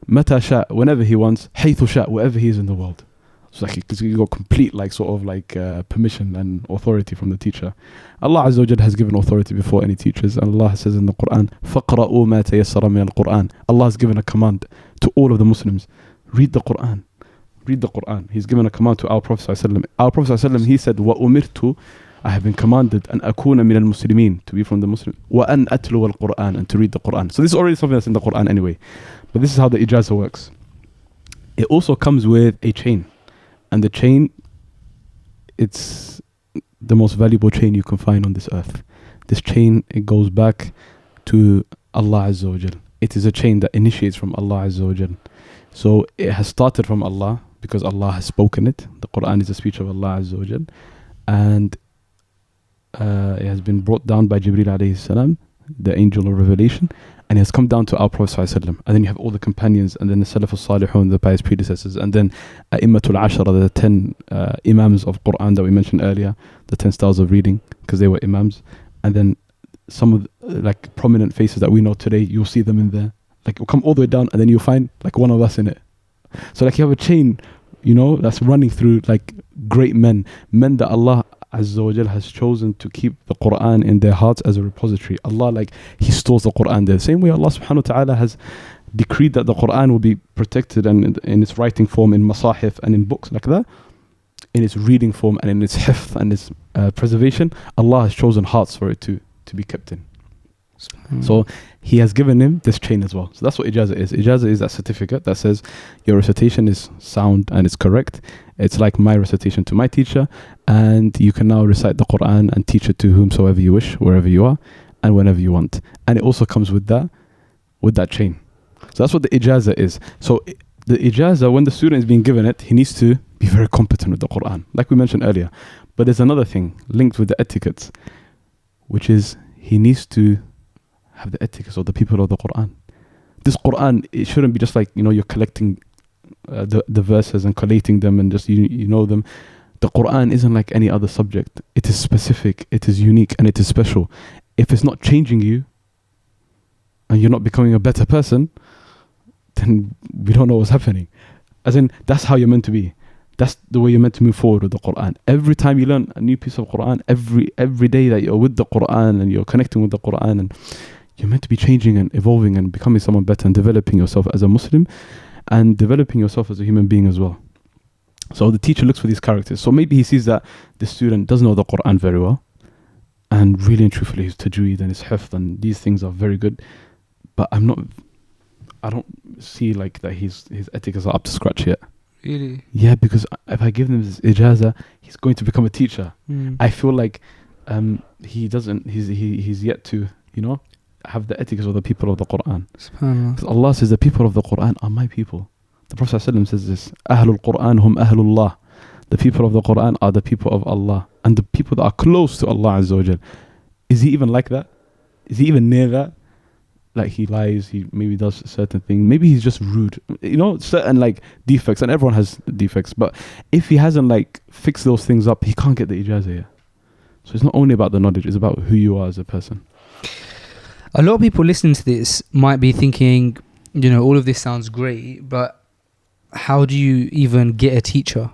Mata sha'a, whenever he wants. Haythu sha'a, wherever he is in the world. So like you got complete permission and authority from the teacher. Allah Azza wa Jal has given authority before any teachers, and Allah says in the Qur'an, فَقْرَأُوا مَا تَيَسَّرَ مِنَ الْقُرْآنِ. Allah has given a command to all of the Muslims. Read the Qur'an. Read the Qur'an. He's given a command to our Prophet ﷺ. Our Prophet ﷺ, he said, وَأُمِرْتُ, I have been commanded an akuna min al-muslimin, to be from the Muslims, wa an atlu al-Qur'an, and to read the Qur'an. So this is already something that's in the Qur'an anyway. But this is how the ijazah works. It also comes with a chain. And the chain, it's the most valuable chain you can find on this earth. This chain, it goes back to Allah Azza wa Jal. It is a chain that initiates from Allah Azza wa Jal. So it has started from Allah because Allah has spoken it. The Qur'an is a speech of Allah Azza wa Jal. And it has been brought down by Jibreel alayhi salam, the angel of revelation, and it has come down to our Prophet sallallahu alaihi wasallam. And then you have all the companions, and then the Salaf al-Salihun, the pious predecessors, and then A'immatul Ashara, the 10 Imams of Qur'an that we mentioned earlier, the 10 styles of reading, because they were Imams. And then some of the, like, prominent faces that we know today, you'll see them in there. Like, it'll come all the way down, and then you'll find like one of us in it. So like you have a chain, you know, that's running through like great men that Allah Azza wa Jal has chosen to keep the Qur'an in their hearts as a repository. Allah, like, He stores the Qur'an there. Same way Allah subhanahu wa ta'ala has decreed that the Qur'an will be protected and in its writing form, in masahif and in books like that, in its reading form and in its hifth and its preservation. Allah has chosen hearts for it to be kept in. So He has given him this chain as well. So that's what Ijazah is. Ijazah is that certificate that says your recitation is sound and it's correct. It's like my recitation to my teacher, and you can now recite the Qur'an and teach it to whomsoever you wish, wherever you are and whenever you want. And it also comes with that chain. So that's what the Ijazah is. So the Ijazah, when the student is being given it, he needs to be very competent with the Qur'an, like we mentioned earlier. But there's another thing linked with the etiquettes, which is he needs to have the etiquettes of the people of the Qur'an. This Qur'an, it shouldn't be just like, you know, you're collecting the verses and collating them and just you know them. The Qur'an isn't like any other subject. It is specific, it is unique, and it is special. If it's not changing you and you're not becoming a better person, then we don't know what's happening. As in, that's how you're meant to be. That's the way you're meant to move forward with the Qur'an. Every time you learn a new piece of Qur'an, every day that you're with the Qur'an and you're connecting with the Qur'an, and you're meant to be changing and evolving and becoming someone better and developing yourself as a Muslim and developing yourself as a human being as well. So the teacher looks for these characters. So maybe he sees that the student doesn't know the Qur'an very well, and really and truthfully his tajweed and his hifth and these things are very good, but I don't see like that his etiquettes are up to scratch yet. Really? Yeah, because if I give him this Ijazah, he's going to become a teacher. I feel like he's yet to, you know, have the etiquettes of the people of the Qur'an. SubhanAllah. Because Allah says the people of the Qur'an are my people. The Prophet ﷺ says this, Ahlul Qur'an hum Ahlullah. The people of the Qur'an are the people of Allah, and the people that are close to Allah Azza wa Jal. Is he even like that? Is he even near that? Like, he lies, he maybe does certain things, maybe he's just rude, you know, certain like defects, and everyone has defects, but if he hasn't like fixed those things up, he can't get the Ijazah here. So it's not only about the knowledge, it's about who you are as a person. A lot of people listening to this might be thinking, you know, all of this sounds great, but how do you even get a teacher?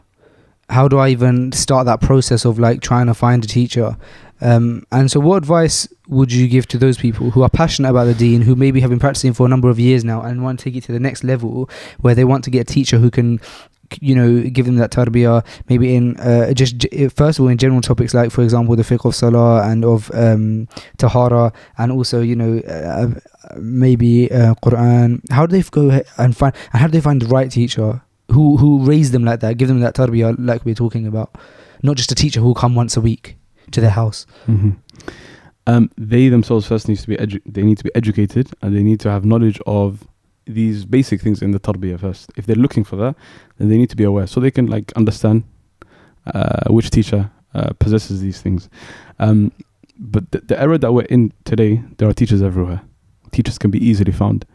How do I even start that process of like trying to find a teacher? And so what advice would you give to those people who are passionate about the deen, who maybe have been practicing for a number of years now and want to take it to the next level, where they want to get a teacher who can, you know, give them that tarbiyah, maybe in just first of all in general topics like, for example, the fiqh of salah and of tahara, and also, you know, maybe Qur'an. How do they go and how do they find the right teacher who raised them like that, give them that tarbiyah like we're talking about, not just a teacher who will come once a week to their house? They themselves first need to be educated, and they need to have knowledge of these basic things in the tarbiyah first. If they're looking for that, then they need to be aware, so they can like understand which teacher possesses these things. But the era that we're in today, there are teachers everywhere. Teachers can be easily found,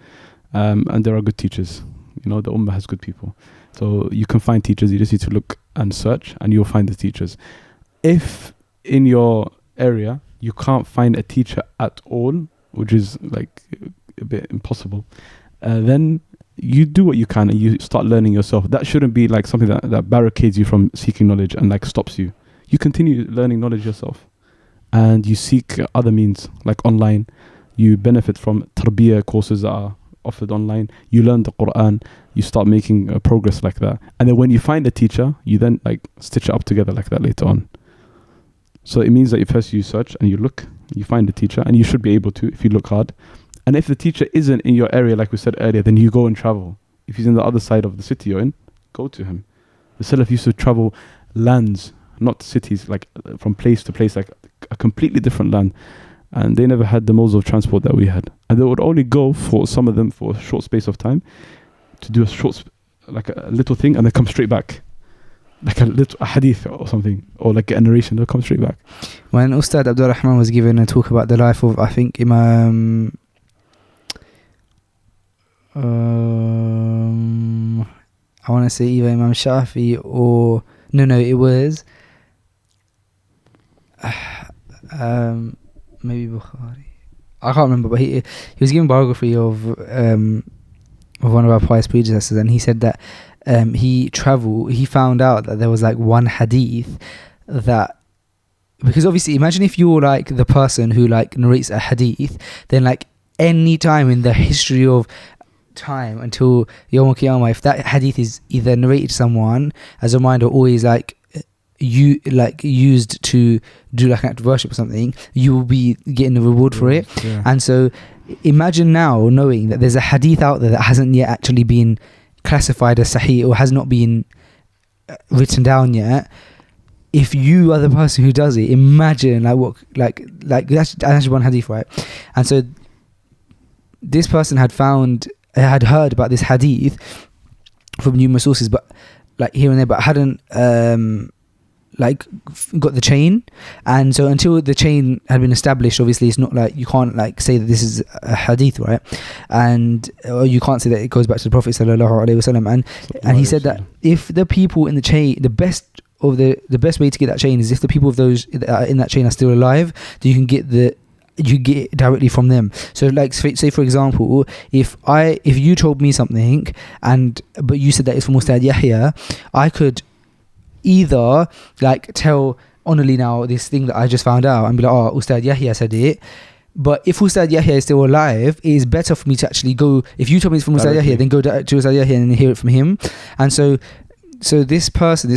and there are good teachers. You know, the ummah has good people, so you can find teachers. You just need to look and search, and you'll find the teachers. If in your area you can't find a teacher at all, which is like a bit impossible, then you do what you can and you start learning yourself. That shouldn't be like something that barricades you from seeking knowledge and like stops you. You continue learning knowledge yourself, and you seek other means like online. You benefit from tarbiyah courses that are offered online. You learn the Qur'an, you start making progress like that, and then when you find a teacher, you then like stitch it up together like that later on. So it means that first you search and you look, you find a teacher, and you should be able to if you look hard. And if the teacher isn't in your area, like we said earlier, then you go and travel. If he's in the other side of the city you're in, go to him. The Salaf used to travel lands, not cities, like from place to place, like a completely different land. And they never had the modes of transport that we had. And they would only go, for some of them, for a short space of time, to do like a little thing, and then come straight back. Like a hadith or something, or like a narration, they'll come straight back. When Ustadh Abdul Rahman was given a talk about the life of, I think, Imam... I want to say either Imam Shafi or... No, it was... maybe Bukhari. I can't remember, but he was given biography of one of our pious predecessors, and he said that he found out that there was like one hadith that, because obviously imagine if you're like the person who like narrates a hadith, then like any time in the history of time until Yawm al-Qiyamah, if that hadith is either narrated to someone as a reminder or is like used to do like an act of worship or something, you will be getting a reward for it. Yeah. And so imagine now knowing that there's a hadith out there that hasn't yet actually been classified as sahih or has not been written down yet. If you are the person who does it, imagine like what like that's actually one hadith, right? And so this person had heard about this hadith from numerous sources, but like here and there, but hadn't got the chain. And so until the chain had been established, obviously it's not like you can't like say that this is a hadith, right? And or you can't say that it goes back to the Prophet sallallahu alaihi wasallam. And he said that if the people in the chain, the best way to get that chain is if the people of those in that chain are still alive, then you get it directly from them. So like say for example, if you told me something but you said that it's from Ustadh Yahya, I could either like tell Onali now this thing that I just found out and be like, oh, Ustadh Yahya said it. But if Ustadh Yahya is still alive, it is better for me to actually go, if you told me it's from Ustadh Yahya, then go to Ustadh Yahya and hear it from him. And so this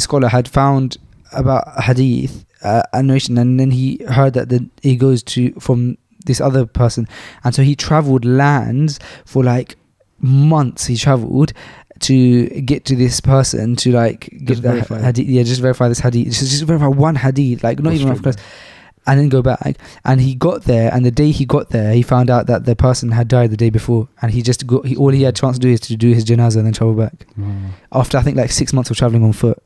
scholar had found about a hadith, a narration, and then he heard that it goes from this other person. And so he travelled lands for like months. He travelled to get to this person to like get that hadith, just verify this hadith, just verify one hadith, like not even close, and then go back. And he got there, and the day he got there, he found out that the person had died the day before, and all he had chance to do is to do his janazah and then travel back. After I think like 6 months of travelling on foot.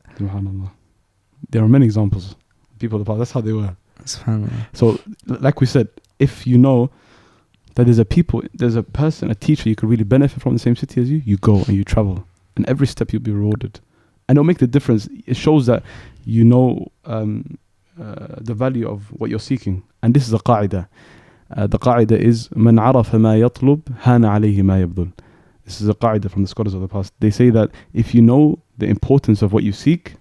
There are many examples. People of the past, that's how they were. So like we said, if you know that there's a person, a teacher you could really benefit from the same city as you, you go and you travel. And every step you'll be rewarded. And it'll make the difference. It shows that you know the value of what you're seeking. And this is a qa'idah. The qa'idah is مَنْ عَرَفَ مَا يَطْلُبْ هَانَ عَلَيْهِ مَا يَبْذُلْ. This is a qa'idah from the scholars of the past. They say that if you know the importance of what you seek,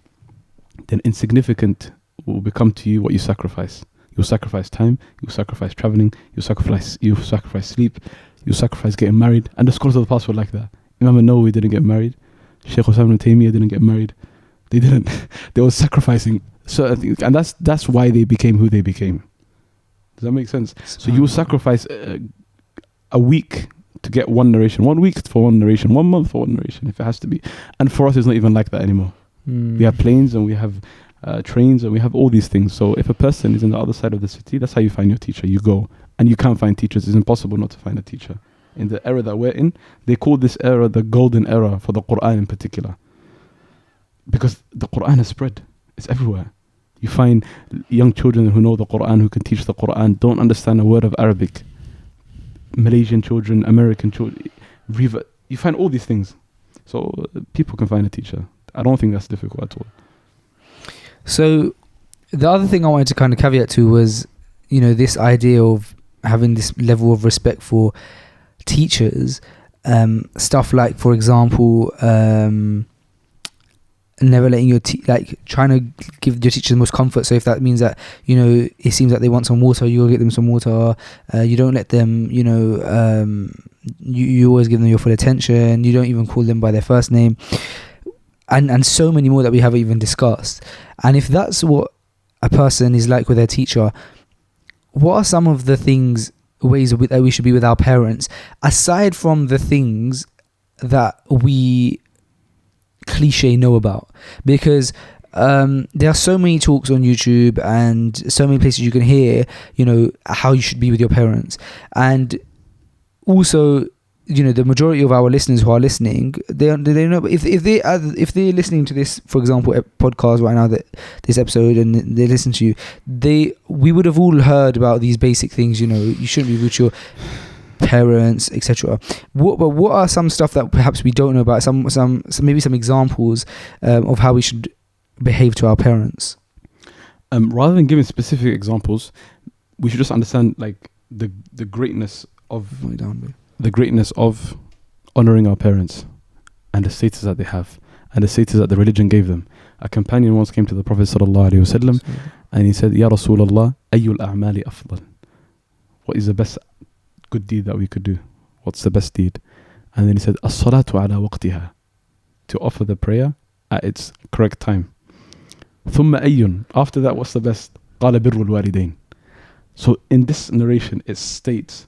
then insignificant will become to you what you sacrifice. You'll sacrifice time, you'll sacrifice traveling, you'll sacrifice sleep, you'll sacrifice getting married. And the scholars of the past were like that. Imam Nawawi didn't get married. Shaykh ibn Taymiyyah didn't get married. They didn't. They were sacrificing certain things. And that's why they became who they became. Does that make sense? So you will sacrifice a week to get one narration, 1 week for one narration, 1 month for one narration, if it has to be. And for us, it's not even like that anymore. We have planes and we have trains and we have all these things. So if a person is on the other side of the city, that's how you find your teacher. You go, and you can't find teachers. It's impossible not to find a teacher. In the era that we're in, they call this era the golden era for the Qur'an in particular, because the Qur'an has spread. It's everywhere. You find young children who know the Qur'an, who can teach the Qur'an, don't understand a word of Arabic. Malaysian children, American children, you find all these things. So people can find a teacher. I don't think that's difficult at all. So the other thing I wanted to kind of caveat to was, this idea of having this level of respect for teachers, stuff like, for example, never letting your trying to give your teachers the most comfort. So if that means that it seems like they want some water, you'll get them some water. You don't let them, you always give them your full attention. You don't even call them by their first name, and so many more that we haven't even discussed. And if that's what a person is like with their teacher, what are some of the ways that we should be with our parents, aside from the things that we cliche know about, because there are so many talks on YouTube and so many places you can hear, you know, how you should be with your parents. And also, you know, the majority of our listeners who are listening, they know if they're listening to this, for example, podcast right now, that this episode, and they listen to you, we would have all heard about these basic things. You know, you shouldn't be rude to your parents, etc. What are some stuff that perhaps we don't know about? Maybe some examples of how we should behave to our parents. Rather than giving specific examples, we should just understand like the greatness of honoring our parents and the status that they have and the status that the religion gave them. A companion once came to the Prophet ﷺ and he said, Ya Rasulullah, ayyul a'mali afdal? What is the best good deed that we could do? What's the best deed? And then he said, as-salatu ala waqtiha, to offer the prayer at its correct time. ثم أيٌ, after that, what's the best? قال بر الوالدين. So in this narration, it states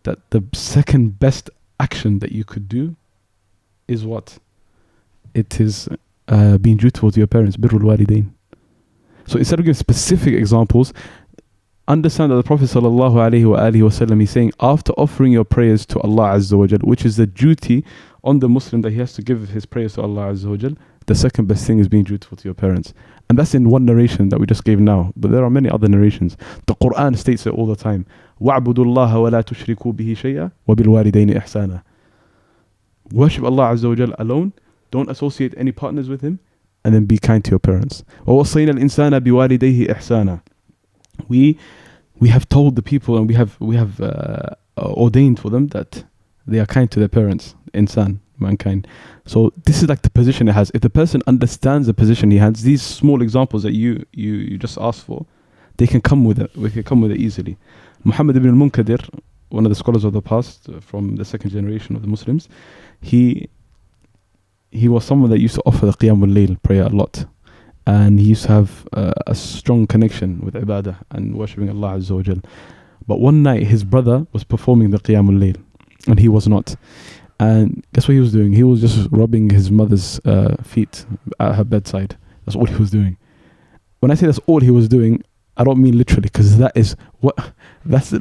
that the second best action that you could do is what? It is being dutiful to your parents, بر الوالدين. So instead of giving specific examples, understand that the Prophet ﷺ is saying, after offering your prayers to Allah Azza wa Jal, which is the duty on the Muslim that he has to give his prayers to Allah Azza wa Jal, the second best thing is being dutiful to your parents. And that's in one narration that we just gave now, but there are many other narrations. The Qur'an states it all the time. وَاعْبُدُوا اللَّهَ وَلَا تُشْرِكُوا بِهِ شَيْئًا وَبِالْوَالِدَيْنِ إِحْسَانًا. Worship Allah Azza wa Jal alone, don't associate any partners with him, and then be kind to your parents. وَوَصَّيْنَا الْإِنسَانَ بِوَالِدَيْهِ إِحْسَانًا. We have told the people, and we have ordained for them that they are kind to their parents, insan, mankind. So this is like the position it has. If the person understands the position he has, these small examples that you just asked for, they can come with it. We can come with it easily. Muhammad ibn al-Munkadir, one of the scholars of the past, from the second generation of the Muslims, he was someone that used to offer the Qiyamul Layl prayer a lot. And he used to have a strong connection with ibadah and worshipping Allah Azza wa Jal. But one night his brother was performing the Qiyamul Layl and he was not. And guess what he was doing? He was just rubbing his mother's feet at her bedside. That's all he was doing. When I say that's all he was doing, I don't mean literally, because that's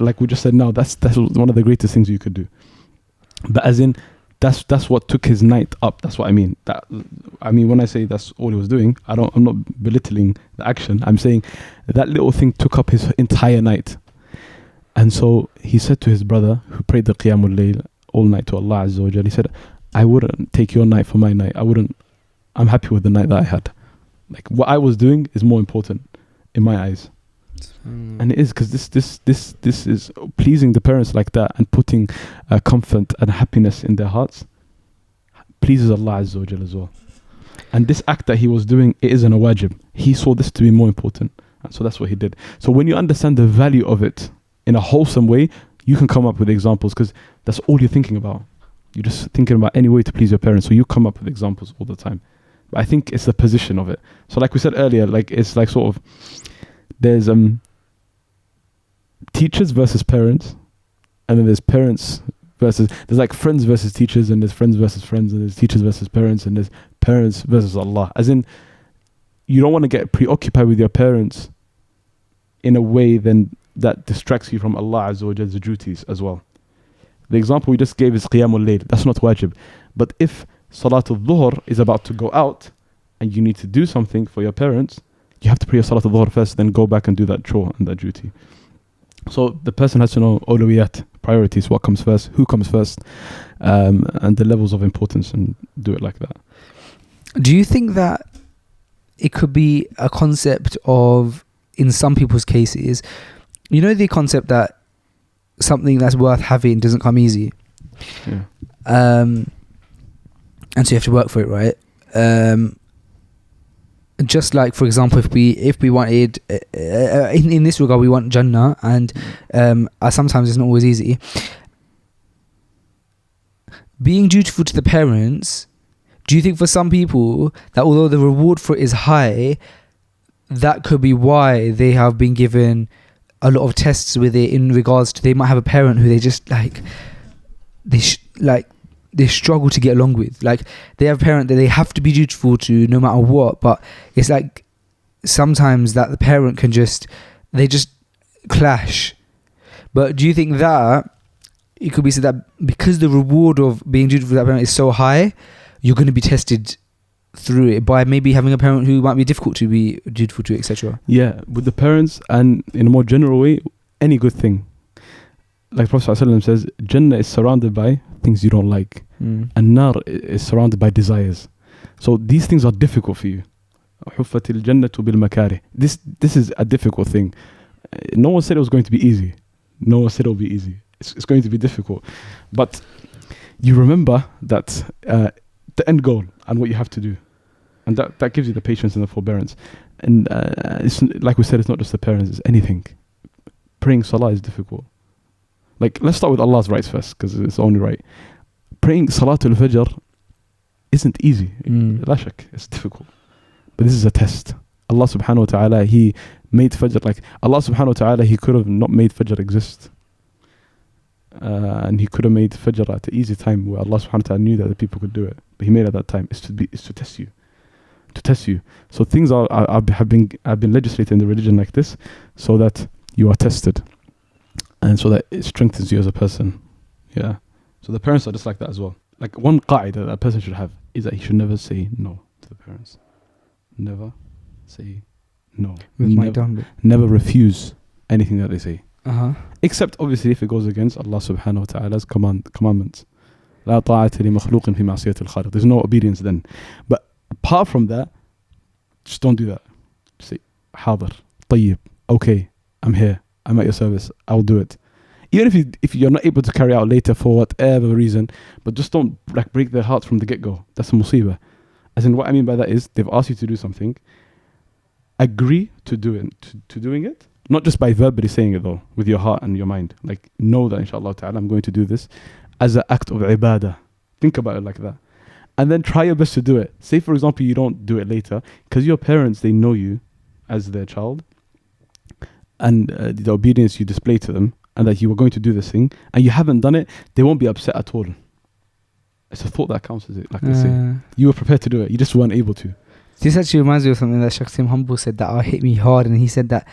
like we just said now, that's one of the greatest things you could do. But as in, that's what took his night up. That's what I mean. When I say that's all he was doing, I'm not belittling the action. I'm saying that little thing took up his entire night. And so he said to his brother, who prayed the Qiyamul Layl all night to Allah Azza wa Jal, he said, I wouldn't take your night for my night. I'm happy with the night that I had. Like, what I was doing is more important in my eyes. And it is, because this is pleasing the parents like that and putting comfort and happiness in their hearts pleases Allah Azza wa Jal as well. And this act that he was doing, it isn't a wajib. He saw this to be more important, and so that's what he did. So when you understand the value of it in a wholesome way, you can come up with examples, because that's all you're thinking about. You're just thinking about any way to please your parents, so you come up with examples all the time. But I think it's the position of it. So like we said earlier, like it's like sort of, there's teachers versus parents, and then there's parents versus, there's like friends versus teachers, and there's friends versus friends, and there's teachers versus parents, and there's parents versus Allah. As in, you don't want to get preoccupied with your parents in a way then that distracts you from Allah Azza wa Jall's duties as well. The example we just gave is Qiyamul Layl. That's not wajib. But if Salatul Dhuhr is about to go out and you need to do something for your parents, you have to pray your Salatul Dhuhr first, then go back and do that chore and that duty. So the person has to know awlawiyat, priorities, what comes first, who comes first, and the levels of importance, and do it like that. Do you think that it could be a concept of, in some people's cases, you know, the concept that something that's worth having doesn't come easy? Yeah. And so you have to work for it, right? Just like, for example, if we wanted in this regard, we want Jannah, and sometimes it's not always easy. Being dutiful to the parents, do you think for some people that although the reward for it is high, that could be why they have been given a lot of tests with it, in regards to, they might have a parent who they just like, they struggle to get along with. Like they have a parent that they have to be dutiful to no matter what, but it's like sometimes that the parent can just clash. But do you think that it could be said that because the reward of being dutiful to that parent is so high, you're going to be tested through it by maybe having a parent who might be difficult to be dutiful to, etc.? Yeah, with the parents, and in a more general way, any good thing. Like Prophet ﷺ says, Jannah is surrounded by things you don't like, and Nar is surrounded by desires. So these things are difficult for you. حُفَّتِ الْجَنَّةُ بِالْمَكَارِهِ. This is a difficult thing. No one said it was going to be easy. No one said it will be easy. It's going to be difficult. But you remember that the end goal and what you have to do. And that gives you the patience and the forbearance. And it's like we said, it's not just the parents, it's anything. Praying salah is difficult. Like, let's start with Allah's rights first, because it's only right. Praying Salatul Fajr isn't easy. La shak, it's difficult. But this is a test. Allah subhanahu wa ta'ala, He made Fajr, like Allah subhanahu wa ta'ala, He could have not made Fajr exist. And He could have made Fajr at an easy time where Allah subhanahu wa ta'ala knew that the people could do it. But He made it at that time. It's to test you. To test you. So things have been legislated in the religion like this, so that you are tested. And so that it strengthens you as a person. Yeah. So the parents are just like that as well. Like one qa'idah that a person should have is that he should never say no to the parents. Never say no. Never refuse anything that they say. Except obviously if it goes against Allah subhanahu wa ta'ala's commandments. لا طاعة لمخلوق في معصية الخالق. There's no obedience then. But apart from that, just don't do that. Just say, حاضر, طيب, okay, I'm here. I'm at your service. I'll do it. Even if you're not able to carry out later for whatever reason, but just don't like break their hearts from the get-go. That's a musibah. As in, what I mean by that is they've asked you to do something. Agree to do it, to doing it. Not just by verbally saying it though, with your heart and your mind. Like, know that inshallah ta'ala I'm going to do this as an act of ibadah. Think about it like that. And then try your best to do it. Say for example you don't do it later, because your parents, they know you as their child. And the obedience you display to them, and that you were going to do this thing, and you haven't done it, they won't be upset at all. It's a thought that counts, is it? Like they say, you were prepared to do it, you just weren't able to. This actually reminds me of something that Shaykh Humble said that hit me hard, and he said that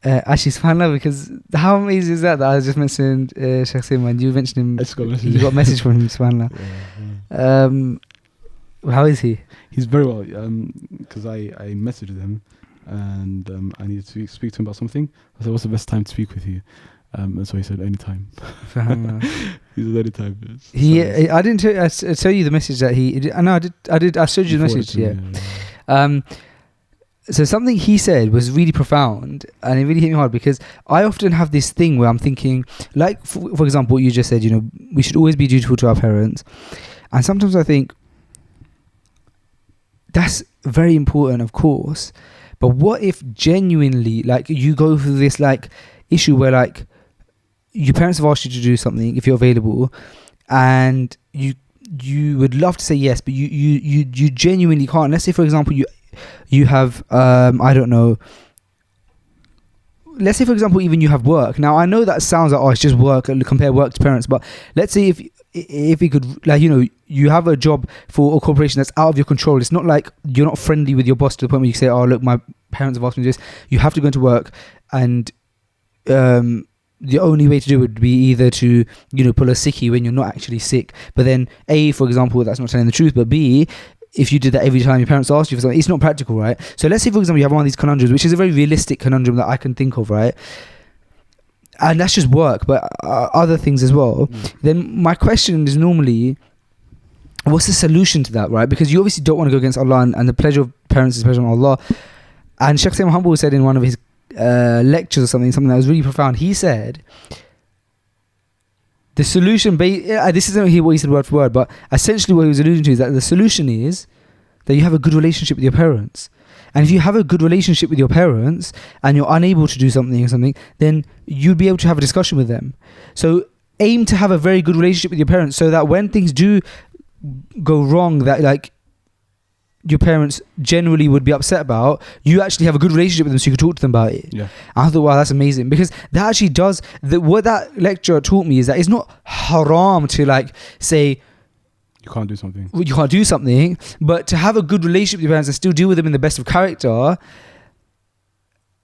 actually subhanAllah, because how amazing is that I just mentioned Shaykh Sim, and you mentioned him. You got a message from him, subhanAllah. How is he? He's very well, because I messaged him. And I needed to speak to him about something. I said, what's the best time to speak with you? And so he said, anytime. He said, anytime. I didn't tell you the message that he did. No, I did. I showed you the message. Yeah. So something he said was really profound, and it really hit me hard, because I often have this thing where I'm thinking, like, for example, what you just said, we should always be dutiful to our parents. And sometimes I think that's very important, of course. But what if genuinely, like, you go through this, like, issue where, like, your parents have asked you to do something, if you're available, and you would love to say yes, but you genuinely can't. Let's say, for example, you have, I don't know, let's say, for example, even you have work. Now, I know that sounds like, it's just work, compare work to parents, but let's say if you could, like, you have a job for a corporation that's out of your control. It's not like you're not friendly with your boss to the point where you say, oh, look, my parents have asked me to do this. You have to go into work, and the only way to do it would be either to, pull a sickie when you're not actually sick. But then, A, for example, that's not telling the truth, but B, if you did that every time your parents asked you for something, it's not practical, right? So let's say, for example, you have one of these conundrums, which is a very realistic conundrum that I can think of, right? And that's just work, but other things as well. Then my question is normally, what's the solution to that, right? Because you obviously don't want to go against Allah, and the pleasure of parents is pleasure on Allah. And Shaykh Humble said in one of his lectures or something that was really profound. He said, the solution, this isn't what he said word for word, but essentially what he was alluding to is that the solution is that you have a good relationship with your parents. And if you have a good relationship with your parents and you're unable to do something or something, then you'd be able to have a discussion with them. So aim to have a very good relationship with your parents, so that when things do go wrong, that, like, your parents generally would be upset about, you actually have a good relationship with them, so you can talk to them about it. Yeah. I thought, wow, that's amazing, because that actually does, what that lecturer taught me is that it's not haram to, like, say, You can't do something. You can't do something, but to have a good relationship with your parents and still deal with them in the best of character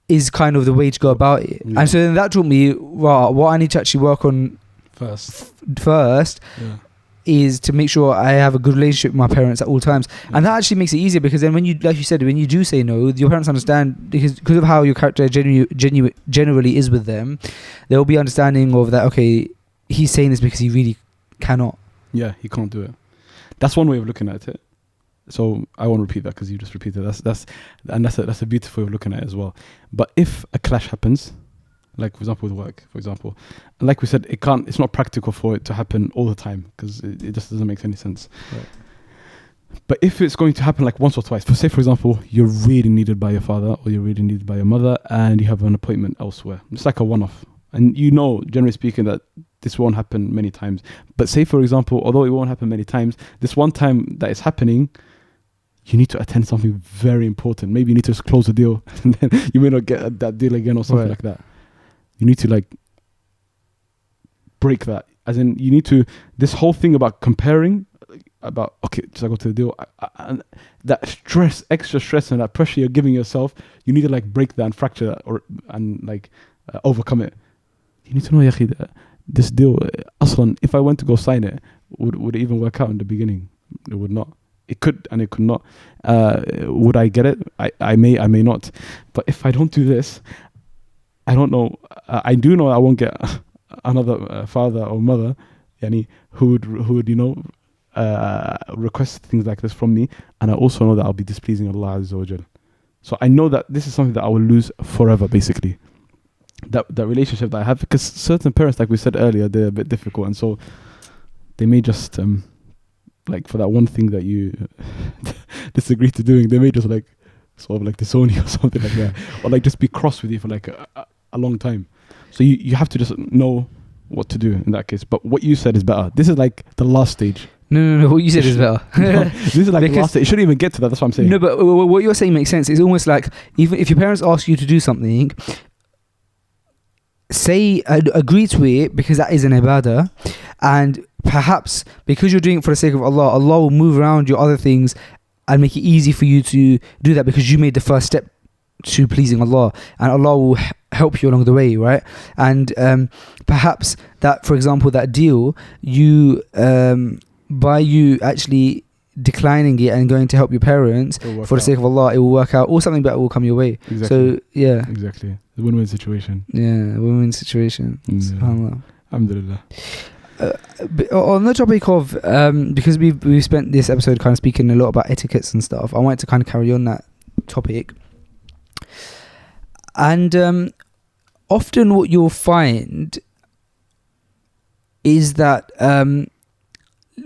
is kind of the way to go about it. Yeah. And so then that taught me, well, what I need to actually work on first Yeah. is to make sure I have a good relationship with my parents at all times. Yeah. And that actually makes it easier, because then when you, like you said, when you do say no, your parents understand, because of how your character generally is with them, they'll be understanding of that, okay, he's saying this because he really cannot. Yeah, he can't do it. That's one way of looking at it. So I won't repeat that because you just repeated. That's a beautiful way of looking at it as well. But if a clash happens, like for example with work, for example, like we said, it's not practical for it to happen all the time because it just doesn't make any sense. Right. But if it's going to happen like once or twice, say for example, you're really needed by your father or you're really needed by your mother and you have an appointment elsewhere, it's like a one-off. And you know, generally speaking, that this won't happen many times. But say for example, although it won't happen many times, this one time that it's happening, you need to attend something very important. Maybe you need to close a deal and then you may not get that deal again or something like that. You need to like break that. As in, you need to, this whole thing about comparing, about, okay, should I go to the deal? And that stress, extra stress and that pressure you're giving yourself, you need to like break that and fracture that and overcome it. You need to know, Yaqi, this deal, Aslan, if I went to go sign it, would it even work out in the beginning? It would not. It could and it could not. Would I get it? I may not. But if I don't do this, I don't know. I do know I won't get another father or mother, yani, who would request things like this from me. And I also know that I'll be displeasing Allah Azza wa Jal. So I know that this is something that I will lose forever, basically. That relationship that I have, because certain parents, like we said earlier, they're a bit difficult, and so they may just like for that one thing that you disagree to doing, they may just like sort of like disown you or something like that, or like just be cross with you for like a long time. So you have to just know what to do in that case. But what you said is better. This is like the last stage. No. What you said is better. No, this is like the last stage. It shouldn't even get to that. That's what I'm saying. No, but what you're saying makes sense. It's almost like even if your parents ask you to do something, agree to it, because that is an ibadah, and perhaps because you're doing it for the sake of Allah, Allah will move around your other things and make it easy for you to do that, because you made the first step to pleasing Allah, and Allah will help you along the way, right? And perhaps that, for example, that deal, you by you actually declining it and going to help your parents for the sake of Allah, it will work out, or something better will come your way. Exactly. So yeah, exactly, the win-win situation. Yeah, win-win situation. SubhanAllah. Alhamdulillah. But on the topic of because we've spent this episode kind of speaking a lot about etiquettes and stuff, I wanted to kind of carry on that topic. And often what you'll find is that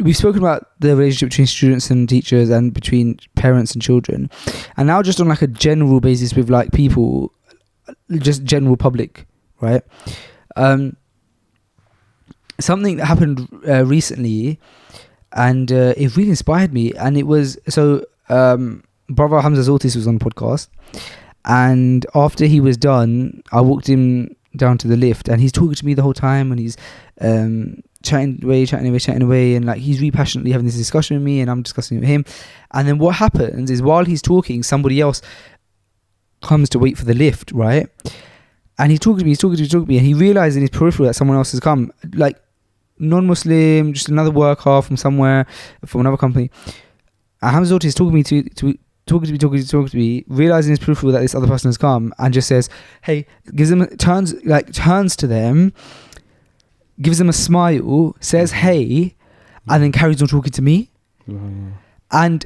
we've spoken about the relationship between students and teachers and between parents and children, and now just on like a general basis with like people, just general public, right? Something that happened recently, and it really inspired me, and it was, so brother Hamza Zoltis was on the podcast, and after he was done, I walked him down to the lift, and he's talking to me the whole time, and he's chatting away, and like he's really passionately having this discussion with me, and I'm discussing it with him. And then what happens is, while he's talking, somebody else comes to wait for the lift, right? And he's talking to me, and he realizes in his peripheral that someone else has come, like non-Muslim, just another worker from somewhere, from another company. And Hamza is talking to me, realizing in his peripheral that this other person has come, and just says, "Hey," turns to them, gives them a smile, says, "Hey," and then carries on talking to me. And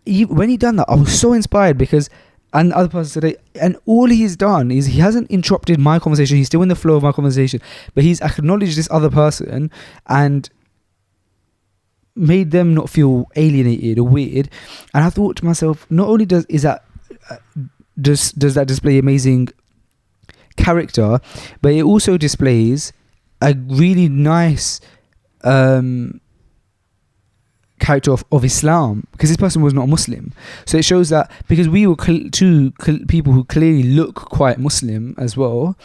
when he done that, I was so inspired, because, and the other person said, and all he's done is he hasn't interrupted my conversation. He's still in the flow of my conversation, but he's acknowledged this other person and made them not feel alienated or weird. And I thought to myself, not only does that display amazing character, but it also displays a really nice character of Islam, because this person was not Muslim. So it shows that, because we were two people who clearly look quite Muslim as well,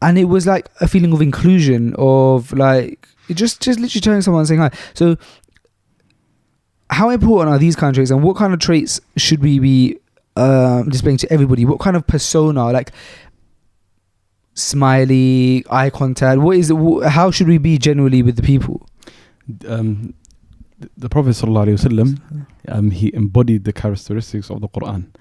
and it was like a feeling of inclusion, of like just literally telling someone, saying hi. So how important are these kind of traits, and what kind of traits should we be displaying to everybody? What kind of persona, like smiley, eye contact, what is it, how should we be generally with the people? The Prophet sallallahu alaihi wasallam, he embodied the characteristics of the Qur'an.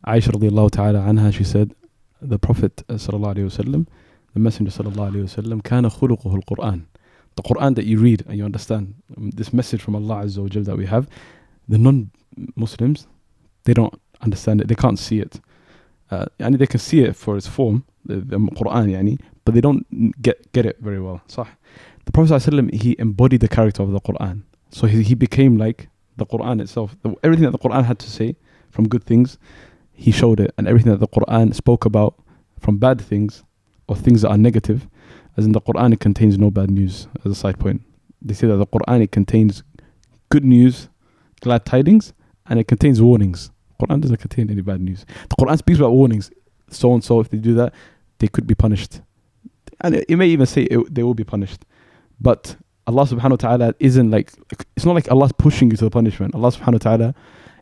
Aisha radiallahu ta'ala anha, she said, the Prophet sallallahu alaihi wasallam, the Messenger sallallahu alaihi wasallam, kana khuluquhu al-Qur'an. The Qur'an that you read and you understand, this message from Allah Azza wa Jal that we have, the non-Muslims, they don't understand it, they can't see it. And they can see it for its form, the Qur'an, yani, but they don't get it very well. Sah. The Prophet sallallahu alaihi wasallam, he embodied the character of the Qur'an. So he became like the Qur'an itself. Everything that the Qur'an had to say from good things, he showed it. And everything that the Qur'an spoke about from bad things or things that are negative, as in the Qur'an, it contains no bad news. As a side point, they say that the Qur'an, it contains good news, glad tidings, and it contains warnings. The Qur'an doesn't contain any bad news. The Qur'an speaks about warnings. So and so, if they do that, they could be punished. And it may even say they will be punished. But Allah subhanahu wa ta'ala isn't like, it's not like Allah's pushing you to the punishment. Allah subhanahu wa ta'ala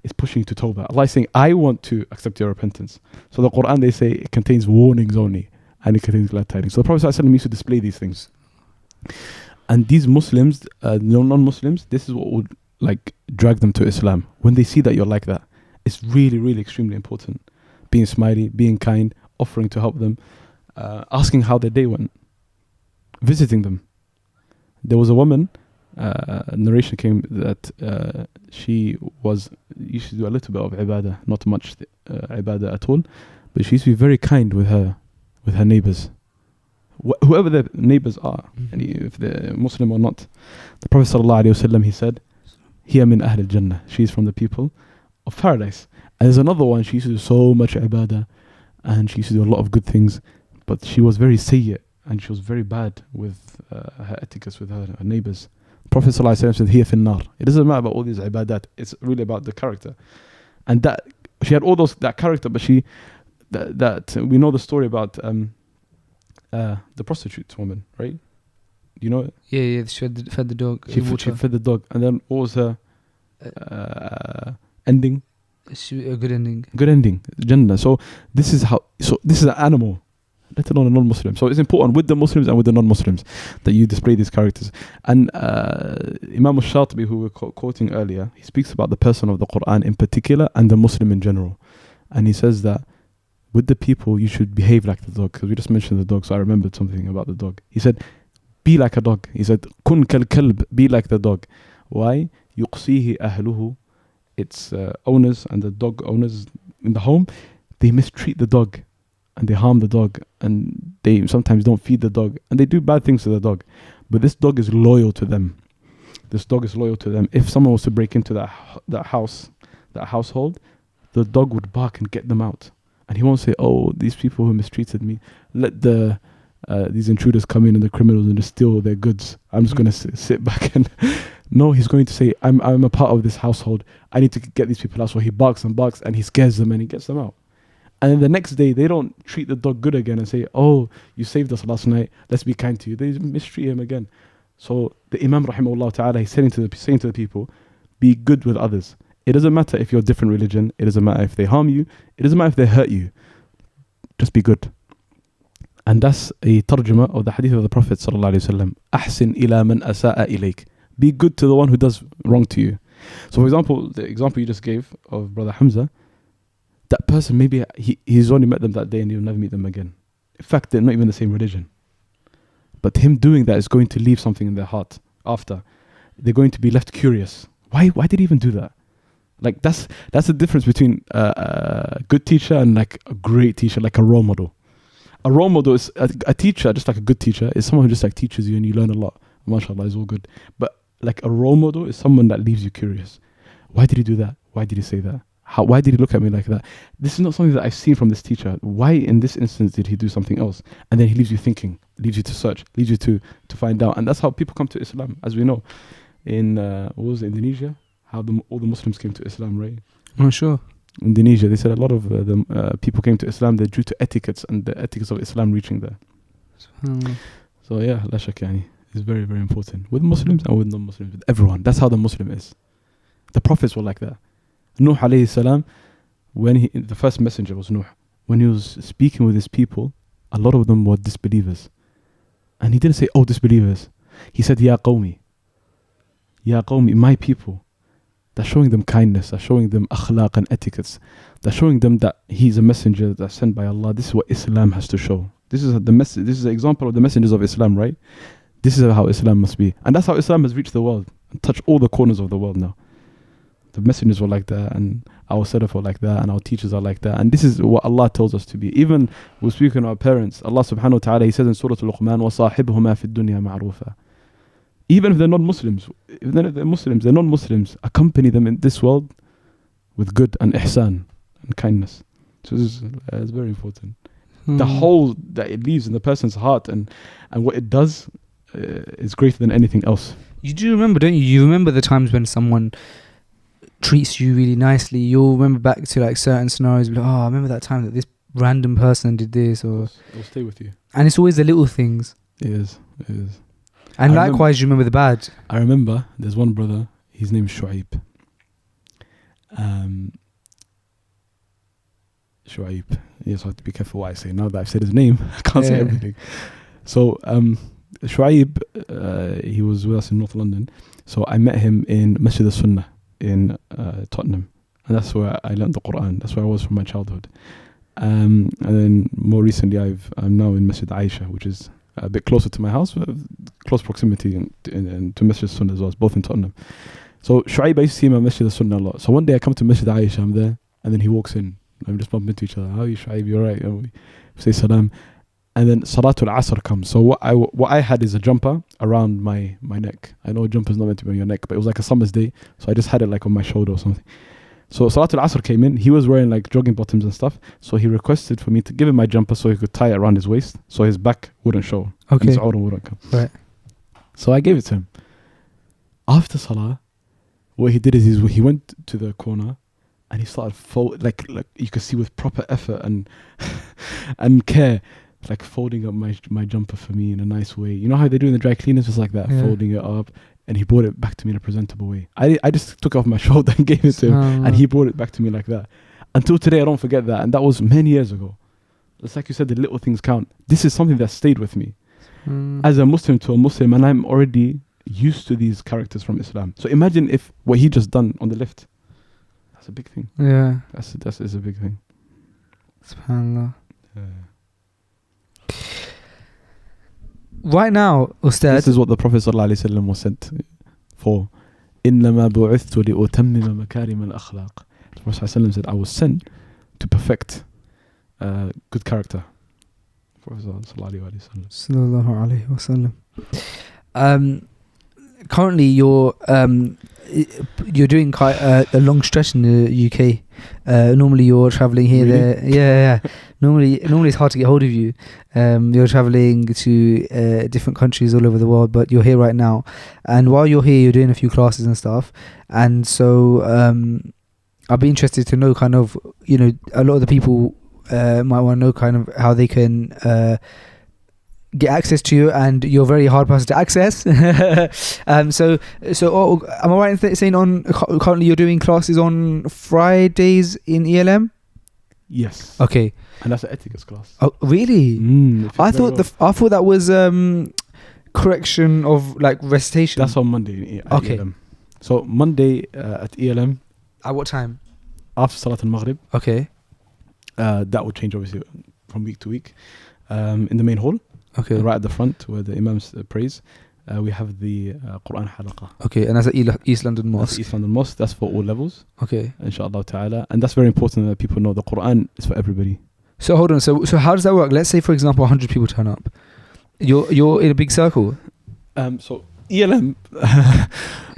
is pushing you to tawbah. Allah is saying, I want to accept your repentance. So the Qur'an, they say, it contains warnings only, and it contains glad tidings. So the Prophet ﷺ used to display these things. And these Muslims, non-Muslims, this is what would like drag them to Islam. When they see that you're like that, it's really, really extremely important. Being smiley, being kind, offering to help them, asking how their day went, visiting them. There was a woman, narration came that she used to do a little bit of ibadah, not much ibadah at all, but she used to be very kind with her neighbors, whoever their neighbors are, and if they're Muslim or not. The Prophet sallallahu alaihi wasallam, he said, "Hiya min ahl al-jannah." She's from the people of paradise. And there's another one. She used to do so much ibadah, and she used to do a lot of good things, but she was very sayyi', and she was very bad with her etiquettes with her neighbors. Prophet ﷺ said, "Hiya fin nar." It doesn't matter about all these ibadat. It's really about the character, and that she had all that character, but that we know the story about the prostitute woman, right? Do you know it? Yeah. She fed the dog. She fed the dog, and then what was her ending? A good ending. Good ending, Jannah. So this is an animal, let alone a non-Muslim. So it's important with the Muslims and with the non-Muslims that you display these characters. And Imam al-Shatibi, who we were quoting earlier, he speaks about the person of the Qur'an in particular and the Muslim in general. And he says that with the people, you should behave like the dog. Because we just mentioned the dog, so I remembered something about the dog. He said, be like a dog. He said, kun kal kalb, be like the dog. Why? Yuqsihi ahluhu. Its owners and the dog owners in the home, they mistreat the dog. And they harm the dog, and they sometimes don't feed the dog, and they do bad things to the dog. But this dog is loyal to them. If someone was to break into that household, the dog would bark and get them out. And he won't say, "Oh, these people who mistreated me, let these intruders come in and the criminals and just steal their goods. I'm just going to sit back and..." No, he's going to say, I'm a part of this household. I need to get these people out. So he barks and barks, and he scares them and he gets them out. And then the next day, they don't treat the dog good again and say, "Oh, you saved us last night, let's be kind to you." They mistreat him again. So the Imam rahimahullah ta'ala, he's saying to the people, be good with others. It doesn't matter if you're a different religion. It doesn't matter if they harm you. It doesn't matter if they hurt you. Just be good. And that's a tarjuma of the hadith of the Prophet sallallahu alaihi wasallam. Ahsin ila man asa'a ilayk. Be good to the one who does wrong to you. So for example, the example you just gave of Brother Hamza, that person, maybe he's only met them that day and he'll never meet them again. In fact, they're not even the same religion. But him doing that is going to leave something in their heart after. They're going to be left curious. Why did he even do that? Like that's the difference between a good teacher and like a great teacher, like a role model. A role model is a teacher, just like a good teacher, is someone who just like teaches you and you learn a lot. MashaAllah, is all good. But like a role model is someone that leaves you curious. Why did he do that? Why did he say that? Why did he look at me like that? This is not something that I've seen from this teacher. Why in this instance did he do something else? And then he leaves you thinking, leaves you to search, leaves you to find out. And that's how people come to Islam, as we know. In what was it, Indonesia? How all the Muslims came to Islam, right? I'm sure. Indonesia, they said a lot of people came to Islam. They're due to etiquettes and the etiquettes of Islam reaching there. So yeah, la shak yani, is very, very important with Muslims and with non-Muslims, with everyone. That's how the Muslim is. The prophets were like that. Nuh alayhi salam, when the first messenger was Nuh, when he was speaking with his people, a lot of them were disbelievers. And he didn't say, oh, disbelievers. He said, Ya qawmi, my people. They're showing them kindness, they're showing them akhlaq and etiquettes. They're showing them that he's a messenger that's sent by Allah. This is what Islam has to show. This is the message. This is an example of the messengers of Islam, right? This is how Islam must be. And that's how Islam has reached the world and touched all the corners of the world now. The messengers were like that, and our salaf were like that, and our teachers are like that. And this is what Allah tells us to be. Even we're speaking to our parents, Allah subhanahu wa ta'ala, He says in Surah Al-Luqman, وَصَاحِبْهُمَا فِي الدُّنْيَا مَعْرُوفًا. Even if they're non-Muslims, even if they're Muslims, they're non-Muslims, accompany them in this world with good and ihsan and kindness. So this is very important. The whole that it leaves in the person's heart and what it does is greater than anything else. You do remember, don't you? You remember the times when someone treats you really nicely. You'll remember back to like certain scenarios, like, oh, I remember that time that this random person did this, or it'll stay with you. And it's always the little things. It is. And likewise, you remember the bad. I remember there's one brother, his name is Shu'aib. Shu'aib. Yes, I have to be careful what I say. Now that I've said his name, I can't say everything. So, Shu'aib, he was with us in North London. So I met him in Masjid Aisha in Tottenham. And that's where I learned the Qur'an. That's where I was from my childhood. And then more recently, I'm now in Masjid Aisha, which is a bit closer to my house, close proximity to Masjid Sunnah as well, both in Tottenham. So Shu'aib, I used to see him at Masjid Sunnah a lot. So one day I come to Masjid Aisha, I'm there, and then he walks in. I'm just bumping into each other. How are you, Shu'aib? You alright? We say salam. And then Salatul Asr comes. So what I had is a jumper around my neck. I know a jumper's not meant to be on your neck, but it was like a summer's day, so I just had it like on my shoulder or something. So Salatul Asr came in. He was wearing like jogging bottoms and stuff. So he requested for me to give him my jumper so he could tie it around his waist, so his back wouldn't show. Okay. His awrah wouldn't come. Right. So I gave it to him. After Salah, what he did is he went to the corner and he started like you could see with proper effort and and care, like folding up my jumper for me in a nice way. You know how they do in the dry cleaners, just like that, folding it up. And he brought it back to me in a presentable way. I just took it off my shoulder and gave it to him. And he brought it back to me like that. Until today, I don't forget that. And that was many years ago. It's like you said, the little things count. This is something that stayed with me. As a Muslim to a Muslim, and I'm already used to these characters from Islam. So imagine if what he just done on the lift. That's a big thing. Yeah. That's a big thing. SubhanAllah. Right now, Ustadh, this is what the Prophet ﷺ was sent for. إِنَّمَا بُعِثْتُ لِأُتَمِّمَ مَكَارِمَ الْأَخْلَاقِ. The Prophet ﷺ said, I was sent to perfect good character. Prophet Sallallahu Alaihi Wasallam. Currently, you're doing quite a long stretch in the UK. Normally, you're traveling here, there. Yeah. Normally it's hard to get hold of you. You're traveling to different countries all over the world, but you're here right now. And while you're here, you're doing a few classes and stuff. And so I'd be interested to know kind of, a lot of the people might want to know kind of how they can get access to you, and you're a very hard person to access. So am I right in saying currently you're doing classes on Fridays in ELM? Yes. Okay. And that's an etiquettes class. Oh, really? I thought that was correction of like recitation. That's on Monday at ELM. So Monday at ELM. At what time? After Salat al-Maghrib. Okay. That will change obviously from week to week. In the main hall. Okay. Right at the front where the Imam prays. We have the Qur'an halaqa. Okay, and that's at East London Mosque. That's East London Mosque. That's for all levels. Okay. Inshallah ta'ala. And that's very important that people know the Qur'an is for everybody. So hold on. So how does that work? Let's say, for example, 100 people turn up. You're in a big circle. So ELM,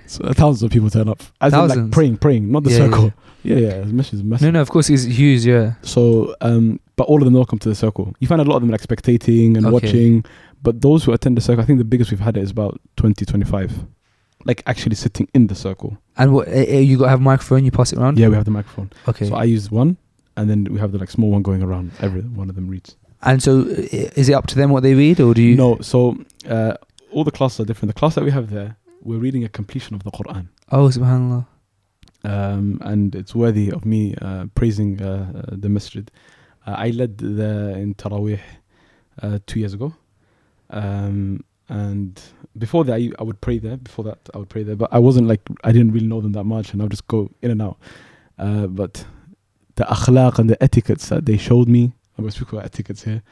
so thousands of people turn up. As thousands? in like praying, not the circle. Yeah. The mission is massive. No, of course it's huge, yeah. So, but all of them welcome to the circle. You find a lot of them like spectating and watching. But those who attend the circle, I think the biggest we've had is about 20, 25. Like actually sitting in the circle. And what, you got to have a microphone, you pass it around? Yeah, we have the microphone. Okay. So I use one, and then we have the like small one going around. Every one of them reads. And so, is it up to them what they read, or do you? No, so all the classes are different. The class that we have there, we're reading a completion of the Qur'an. Oh, subhanallah. And it's worthy of me praising the masjid. I led in Taraweeh 2 years ago. And before that, I would pray there. Before that, I would pray there. But I wasn't like, I didn't really know them that much, and I would just go in and out. But the akhlaq and the etiquettes that they showed me, I'm going to speak about etiquettes here,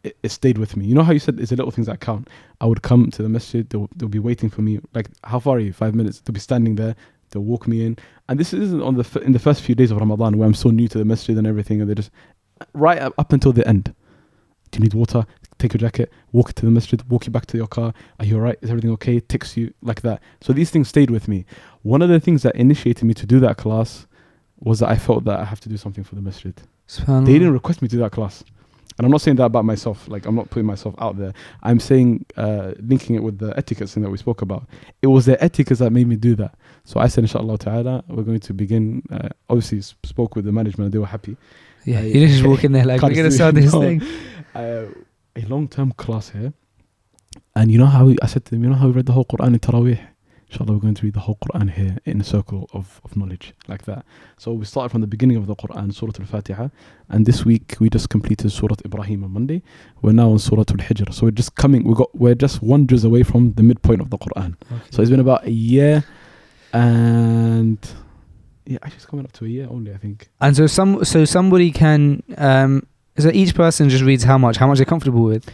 it stayed with me. You know how you said it's the little things that count? I would come to the masjid, they'll be waiting for me. Like, how far are you? 5 minutes. They'll be standing there. They'll walk me in. And this isn't in the first few days of Ramadan where I'm so new to the masjid and everything. And they're just right up until the end. Do you need water? Take your jacket, walk to the masjid, walk you back to your car. Are you alright? Is everything okay? Text you like that. So these things stayed with me. One of the things that initiated me to do that class was that I felt that I have to do something for the masjid. They didn't request me to do that class. And I'm not saying that about myself. Like, I'm not putting myself out there. I'm saying, linking it with the etiquettes thing that we spoke about. It was the etiquettes that made me do that. So I said, inshallah ta'ala, we're going to begin. Obviously, spoke with the management. They were happy. Yeah, you didn't just walk in there like, we're going to start this thing. A long-term class here. And you know how I said to them, you know how we read the whole Qur'an in Taraweeh? Inshallah, we're going to read the whole Qur'an here in a circle of knowledge, like that. So we started from the beginning of the Qur'an, Surah Al-Fatiha, and this week we just completed Surah Ibrahim on Monday. We're now on Surah Al-Hijr. So we're just one juz away from the midpoint of the Qur'an. Okay. So it's been about a year, and yeah, actually it's coming up to a year only, I think. And so somebody can, so each person just reads how much they're comfortable with.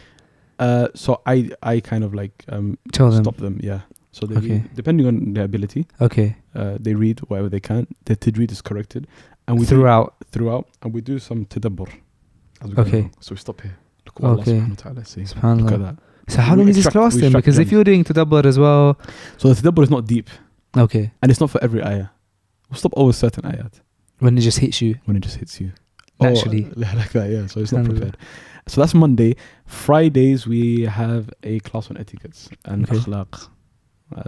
So I kind of like tell them, stop them, yeah. So they read, depending on their ability. Okay. They read whatever they can. The tajweed is corrected, and we throughout, and we do some tadabbur. Okay. So we stop here. Look at Allah subhanahu wa ta'ala say. Look at that. So how long is this class then? Because if you're doing tadabbur as well. So the tadabbur is not deep. Okay. And it's not for every ayah. We'll stop over certain ayat. When it just hits you. Naturally. Like that, yeah. So it's not prepared. So that's Monday. Fridays we have a class on etiquettes and akhlaq.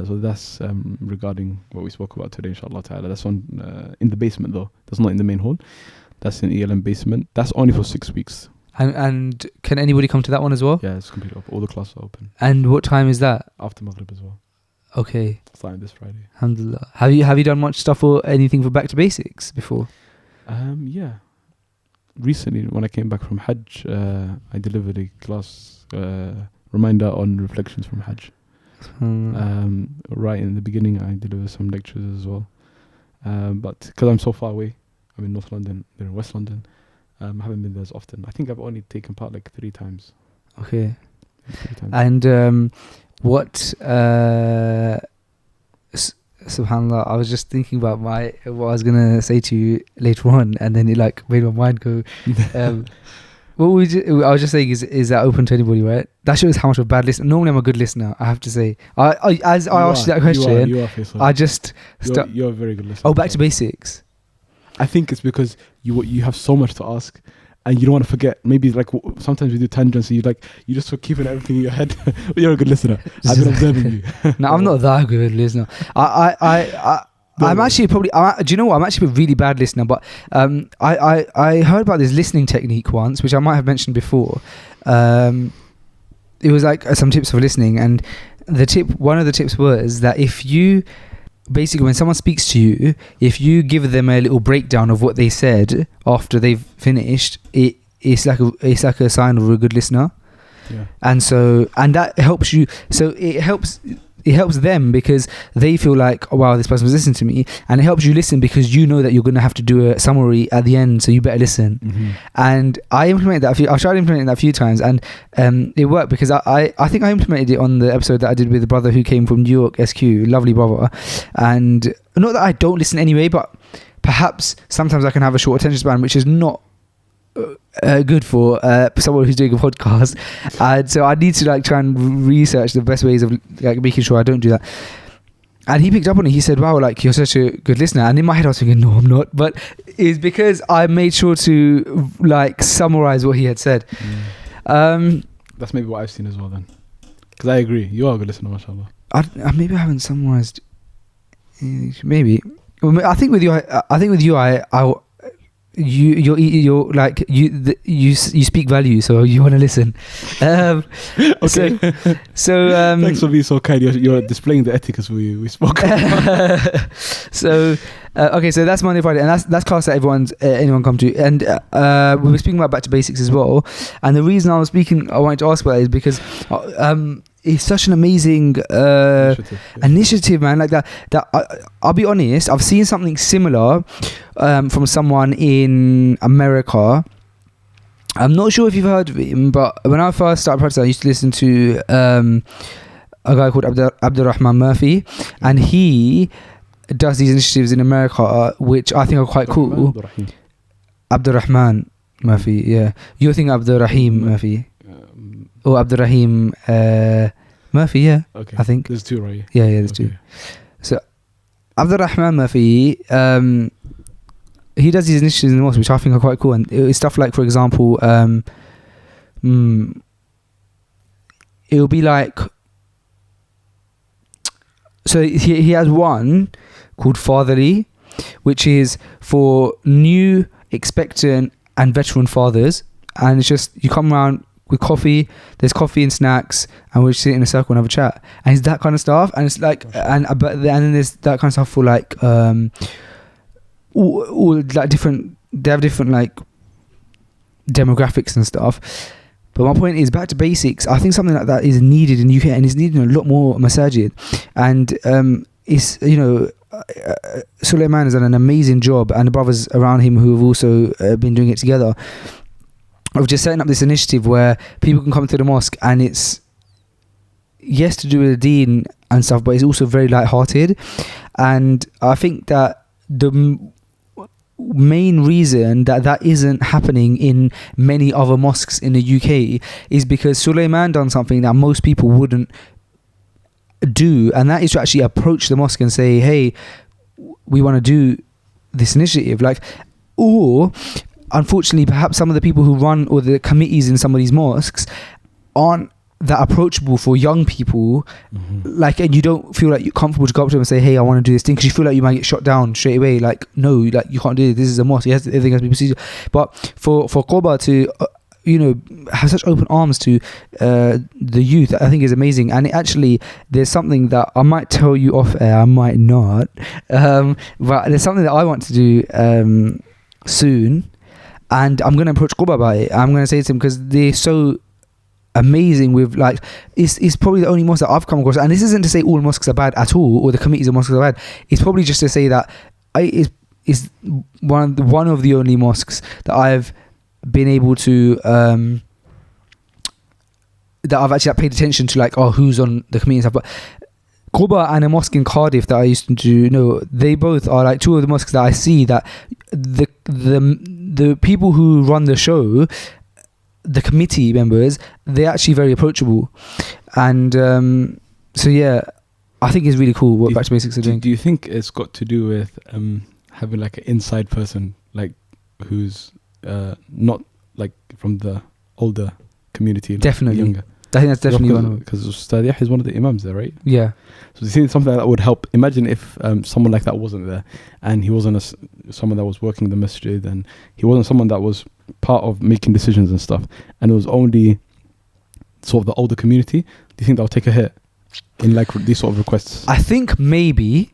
So that's regarding what we spoke about today, inshallah ta'ala. That's on in the basement though. That's not in the main hall. That's in ELM basement. That's only for 6 weeks. And can anybody come to that one as well? Yeah, it's completely open. All the classes are open. And what time is that? After Maghrib as well. Okay. Starting this Friday. Alhamdulillah. Have you done much stuff or anything for Back to Basics before? Yeah. Recently, when I came back from Hajj, I delivered a class reminder on reflections from Hajj. Right in the beginning, I delivered some lectures as well. But because I'm so far away, I'm in North London, they're in West London. I haven't been there as often. I think I've only taken part like 3 times. Okay. 3 times. And what? Subhanallah, I was just thinking about what I was gonna say to you later on, and then it like made my mind go. What I was just saying is that open to anybody, right? That shows how much of a bad listener. Normally, I'm a good listener, I have to say. As I asked you that question, you are Faisal. I just you're a very good listener. Oh, Back to Basics. I think it's because you have so much to ask, and you don't want to forget. Maybe like sometimes we do tangents, and you just keeping everything in your head. But you're a good listener. I've been observing you. No, I'm not that good listener. I'm actually probably. Do you know what? I'm actually a really bad listener. But I heard about this listening technique once, which I might have mentioned before. It was like some tips for listening, and one of the tips was that if you basically, when someone speaks to you, if you give them a little breakdown of what they said after they've finished, it's like a sign of a good listener. Yeah. And that helps you. So it helps them because they feel like, oh, wow, this person was listening to me, and it helps you listen because you know that you're going to have to do a summary at the end, so you better listen. Mm-hmm. And I implemented that. I've tried implementing that a few times, and it worked because I think I implemented it on the episode that I did with the brother who came from New York SQ, lovely brother. And not that I don't listen anyway, but perhaps sometimes I can have a short attention span, which is not good for someone who's doing a podcast, and so I need to like try and research the best ways of like making sure I don't do that. And he picked up on it. He said, wow, like, you're such a good listener. And in my head I was thinking, no, I'm not, but it's because I made sure to like summarize what he had said. That's maybe what I've seen as well then, because I agree, you are a good listener, mashallah. Maybe I haven't summarized. Maybe I think with you you're like you speak value, so you want to listen. Okay. So Thanks for being so kind. You're displaying the etiquettes we spoke about. So okay, so that's Monday, Friday, and that's class that anyone come to. And we were speaking about back to basics as well. And the reason I wanted to ask about it is because it's such an amazing initiative, man. Like that I'll be honest, I've seen something similar from someone in America. I'm not sure if you've heard of him, but when I first started practicing, I used to listen to a guy called Abdurrahman Murphy, and he does these initiatives in America, which I think are quite cool. Abdurrahman Murphy, yeah. You're thinking Abdurrahim Murphy. Or Abdurrahim Murphy, yeah. Okay. I think. There's two, right? Yeah, there's two. So Abdurrahman Murphy, he does these initiatives in the mosque, which I think are quite cool. And it's stuff like, for example, it'll be like, so he has one called Fatherly, which is for new, expectant and veteran fathers. And it's just, you come around with coffee, there's coffee and snacks, and we'll just sit in a circle and have a chat. And it's that kind of stuff. And it's like, and then there's that kind of stuff for like, all like different, they have different like demographics and stuff. But my point is, back to basics, I think something like that is needed in UK, and it's needed in a lot more masajid. And it's, Sulaiman has done an amazing job, and the brothers around him who have also been doing it together, of just setting up this initiative where people can come to the mosque, and it's, yes, to do with the deen and stuff, but it's also very light-hearted. And I think that the main reason that isn't happening in many other mosques in the UK is because Sulaiman done something that most people wouldn't do, and that is to actually approach the mosque and say, hey, we want to do this initiative. Like, or unfortunately, perhaps some of the people who run, or the committees in some of these mosques, aren't that approachable for young people. Like, and you don't feel like you're comfortable to go up to them and say, hey, I want to do this thing, because you feel like you might get shot down straight away. Like, no, like, you can't do this. This is a mosque. Everything has to be procedure. But for Quba to have such open arms to the youth, I think is amazing. And there's something that I might tell you off air, I might not, but there's something that I want to do soon, and I'm going to approach Quba about it. I'm going to say to him, because they're so amazing with, like, it's probably the only mosque that I've come across, and this isn't to say all mosques are bad at all, or the committees of mosques are bad. It's probably just to say that it's one of the only mosques that I've been able to that I've actually paid attention to, like, who's on the committee and stuff. But Quba and a mosque in Cardiff that I used to know, they both are like two of the mosques that I see that the people who run the show, the committee members, they're actually very approachable. And so yeah, I think it's really cool what Back to Basics are doing. Do you think it's got to do with having like an inside person, like, who's not like from the older community? Like, definitely. Younger? I think that's definitely one of them. Because Ustadh Yahya is one of the Imams there, right? Yeah. So you think something like that would help? Imagine if someone like that wasn't there, and he wasn't someone that was working the masjid, and he wasn't someone that was part of making decisions and stuff, and it was only sort of the older community. Do you think that would take a hit in like these sort of requests? I think maybe.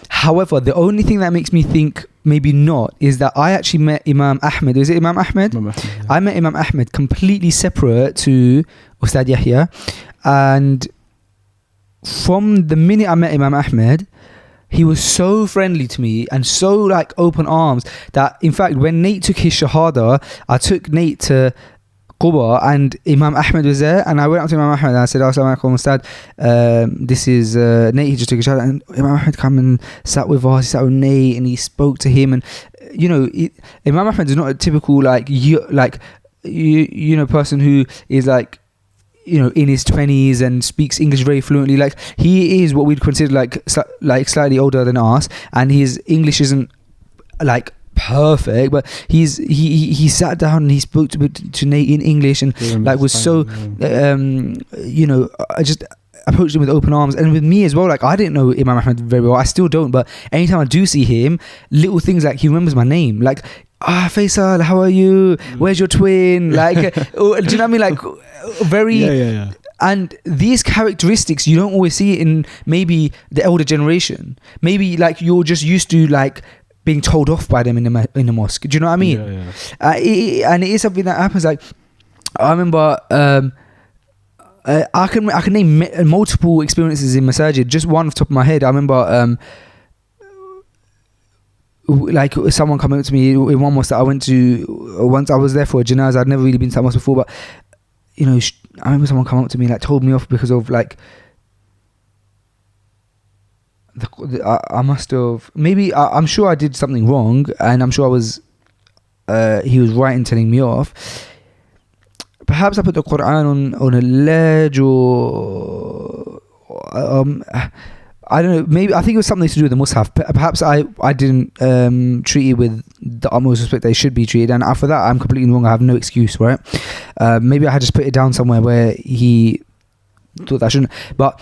However, the only thing that makes me think maybe not is that I actually met Imam Ahmed. Is it Imam Ahmed? Imam Ahmed, yeah. I met Imam Ahmed completely separate to Ustadh Yahya, and from the minute I met Imam Ahmed, he was so friendly to me and so like open arms that, in fact, when Nate took his Shahada, I took Nate to Quba, and Imam Ahmed was there, and I went up to Imam Ahmed and I said, Assalamu alaikum, Ustad, this is Nate. He just took a shahada, and Imam Ahmed came and sat with us. He sat with Nate and he spoke to him, and Imam Ahmed is not a typical person who is like, in his 20s and speaks English very fluently. Like, he is what we'd consider like slightly older than us, and his English isn't like perfect, but he sat down and he spoke to Nate in English, and like was so I just approached him with open arms. And with me as well, like, I didn't know Imam Ahmed very well, I still don't, but anytime I do see him, little things like he remembers my name. Like, Faisal, how are you? Where's your twin? Like, do you know what I mean? Like, very. Yeah. And these characteristics, you don't always see it in maybe the elder generation. Maybe like you're just used to like being told off by them in the mosque. Do you know what I mean? Yeah. And it is something that happens. Like, I remember, I can name multiple experiences in masajid. Just one off the top of my head. I remember, like someone coming up to me in one mosque that I went to. Once I was there for a janazah. I'd never really been to that mosque before, but you know, I remember someone coming up to me like told me off because of like I must have maybe I'm sure I did something wrong, and I'm sure I was he was right in telling me off. Perhaps I put the Qur'an on a ledge, or I don't know, maybe I think it was something to do with the mushaf. Perhaps I didn't treat it with the utmost respect that it should be treated, and for that I'm completely wrong. I have no excuse, right? Maybe I had just put it down somewhere where he thought that I shouldn't, but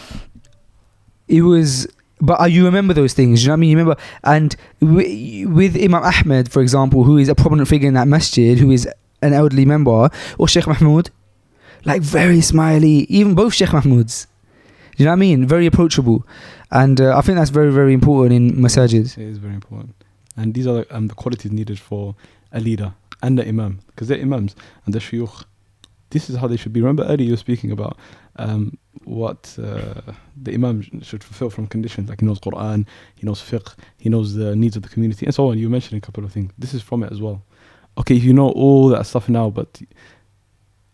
it was. But you remember those things, you know what I mean? You remember, and with Imam Ahmed, for example, who is a prominent figure in that masjid, who is an elderly member, or Shaykh Mahmoud, like very smiley, even both Shaykh Mahmouds. You know what I mean? Very approachable. And I think that's very, very important in masajid. It is very important. And these are the qualities needed for a leader and the imam. Because they're imams and the shuyukh. This is how they should be. Remember earlier you were speaking about what the imam should fulfill from conditions. Like he knows Qur'an, he knows fiqh, he knows the needs of the community, and so on. You mentioned a couple of things. This is from it as well. Okay, if you know all that stuff now, but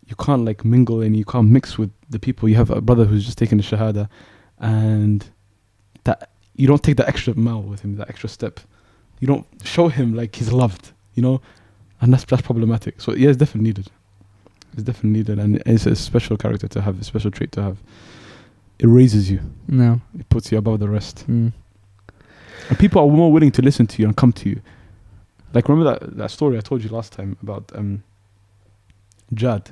you can't like mingle and you can't mix with the people. You have a brother who's just taken the shahada, and that you don't take the extra mile with him, that extra step. You don't show him like he's loved, you know, and that's problematic. So yeah, it's definitely needed. It's definitely needed, and it's a special character to have, a special trait to have. It raises you. No, it puts you above the rest. And people are more willing to listen to you and come to you. Like remember that story I told you last time about Jad.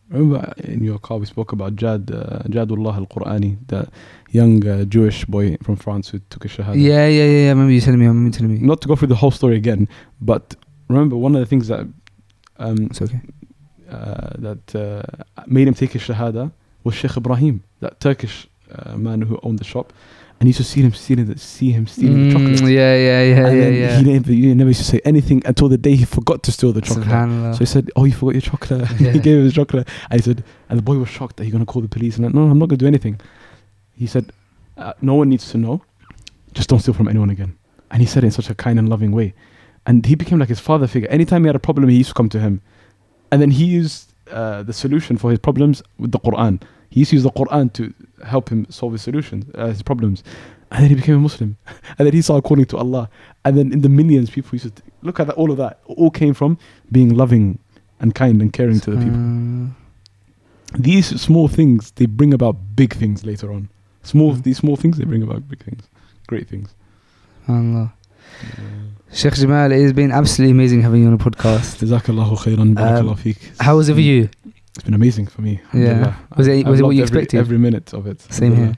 Remember in your car we spoke about Jadullah al-Qur'ani, the young Jewish boy from France who took a shahada. Yeah. I remember you telling me. Not to go through the whole story again, but remember one of the things that it's okay. That made him take his shahada was Shaykh Ibrahim, that Turkish man who owned the shop. And he used to see him stealing the chocolate. Yeah. He never used to say anything until the day he forgot to steal the chocolate. So he said, "Oh, you forgot your chocolate." Yeah. He gave him his chocolate, and he said, and the boy was shocked that he's gonna call the police. And like, no, I'm not gonna do anything. He said, "No one needs to know. Just don't steal from anyone again." And he said it in such a kind and loving way, and he became like his father figure. Anytime he had a problem, he used to come to him, and then he used the solution for his problems with the Qur'an. He used to use the Qur'an to help him solve his solutions, his problems. And then he became a Muslim. And then he started calling to Allah. And then in the millions, people used to look at that, all of that. All came from being loving and kind and caring to the people. These small things, they bring about big things later on. These small things, they bring about big things. Great things. Allah. Shaykh Jamal, it has been absolutely amazing having you on the podcast. Jazakallahu khairan, barakallahu feek. How was it for you? It's been amazing for me. Yeah. Was it what you expected? Every minute of it. Same here.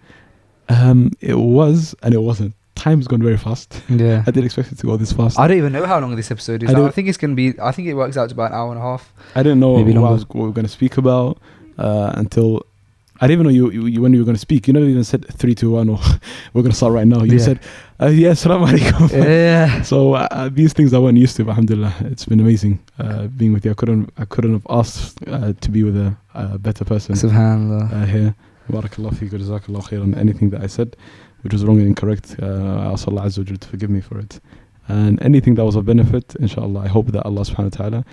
It was and it wasn't. Time's gone very fast. Yeah. I didn't expect it to go this fast. I don't even know how long this episode is. I think it's going to be, I think it works out to about an hour and a half. I didn't know Maybe what we were going to speak about until I didn't even know you when you were going to speak. You never even said 3, 2, 1 or we're going to start right now. You said, Assalamu alaikum. Yeah. So these things I wasn't used to, but alhamdulillah, it's been amazing being with you. I couldn't have asked to be with a better person. Subhanallah. Here. Barakallahu feek, jazakallahu khairan. Anything that I said which was wrong and incorrect, I ask Allah Azza wa Jalla to forgive me for it. And anything that was of benefit, inshallah, I hope that Allah subhanahu wa ta'ala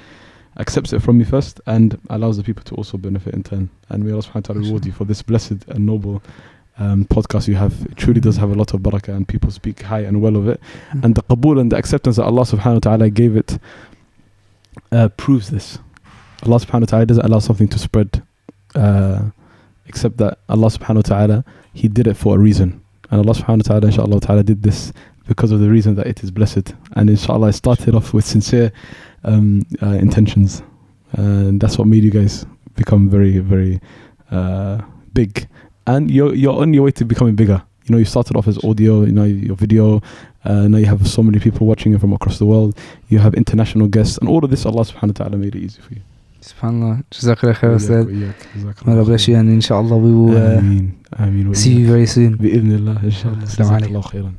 accepts it from me first and allows the people to also benefit in turn. And may Allah subhanahu wa ta'ala reward you for this blessed and noble podcast you have. It truly does have a lot of barakah and people speak high and well of it. And the qabool and the acceptance that Allah subhanahu wa ta'ala gave it proves this. Allah subhanahu wa ta'ala doesn't allow something to spread except that Allah subhanahu wa ta'ala, He did it for a reason. And Allah subhanahu wa ta'ala, inshallah ta'ala, did this because of the reason that it is blessed. And inshallah, I started off with sincere intentions. And that's what made you guys become very, very big. And you're on your way to becoming bigger. You know, you started off as audio, you know, your video. Now you have so many people watching you from across the world. You have international guests, and all of this, Allah subhanahu wa ta'ala made it easy for you. SubhanAllah. Jazakallah khair, Ustad. Jazakallah May Allah bless you, and inshallah we will Ameen. see you very soon. بإذن الله إن شاء الله. السلام عليكم. جزاك الله خيرا.